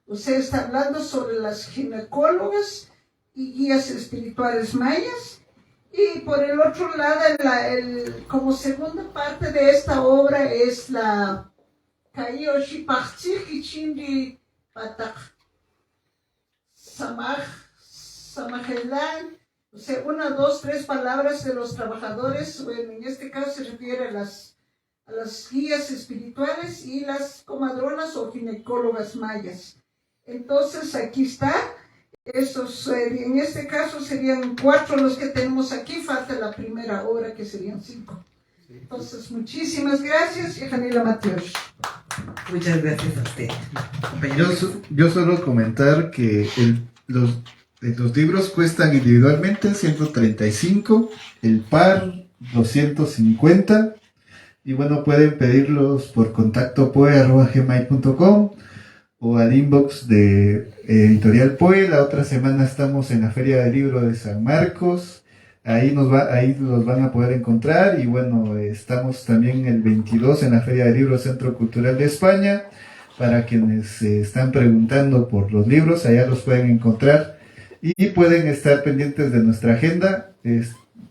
usted está hablando sobre las ginecólogas y guías espirituales mayas. Y por el otro lado, como segunda parte de esta obra es la Kayoshi Pachik y Chindi Patak Samajelan. O sea, 1, 2, 3 palabras de los trabajadores. Bueno, en este caso se refiere a las guías espirituales y las comadronas o ginecólogas mayas. Entonces aquí está. En este caso serían 4 los que tenemos aquí, falta la primera obra que serían 5. Entonces, muchísimas gracias, y Janila Mateos. Muchas gracias a usted. Yo solo comentar que los libros cuestan individualmente 135, el par 250, y bueno, pueden pedirlos por contacto poe@gmail.com o al inbox de Editorial Poe. La otra semana estamos en la Feria del Libro de San Marcos, ahí los van a poder encontrar. Y bueno, estamos también el 22 en la Feria del Libro Centro Cultural de España. Para quienes están preguntando por los libros, allá los pueden encontrar Y pueden estar pendientes de nuestra agenda.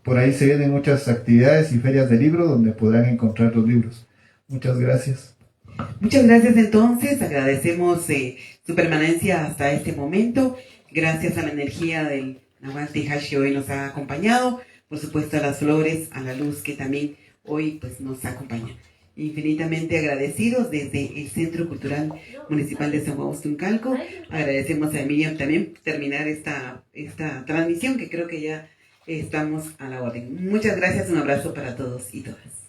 Por ahí se vienen muchas actividades y ferias de libro donde podrán encontrar los libros. Muchas gracias. Muchas gracias entonces, agradecemos su permanencia hasta este momento, gracias a la energía del Nahual Tejash que hoy nos ha acompañado, por supuesto a las flores, a la luz que también hoy pues nos acompaña. Infinitamente agradecidos desde el Centro Cultural Municipal de San Juan Ostuncalco. Agradecemos a Miriam también por terminar esta transmisión, que creo que ya estamos a la orden. Muchas gracias, un abrazo para todos y todas.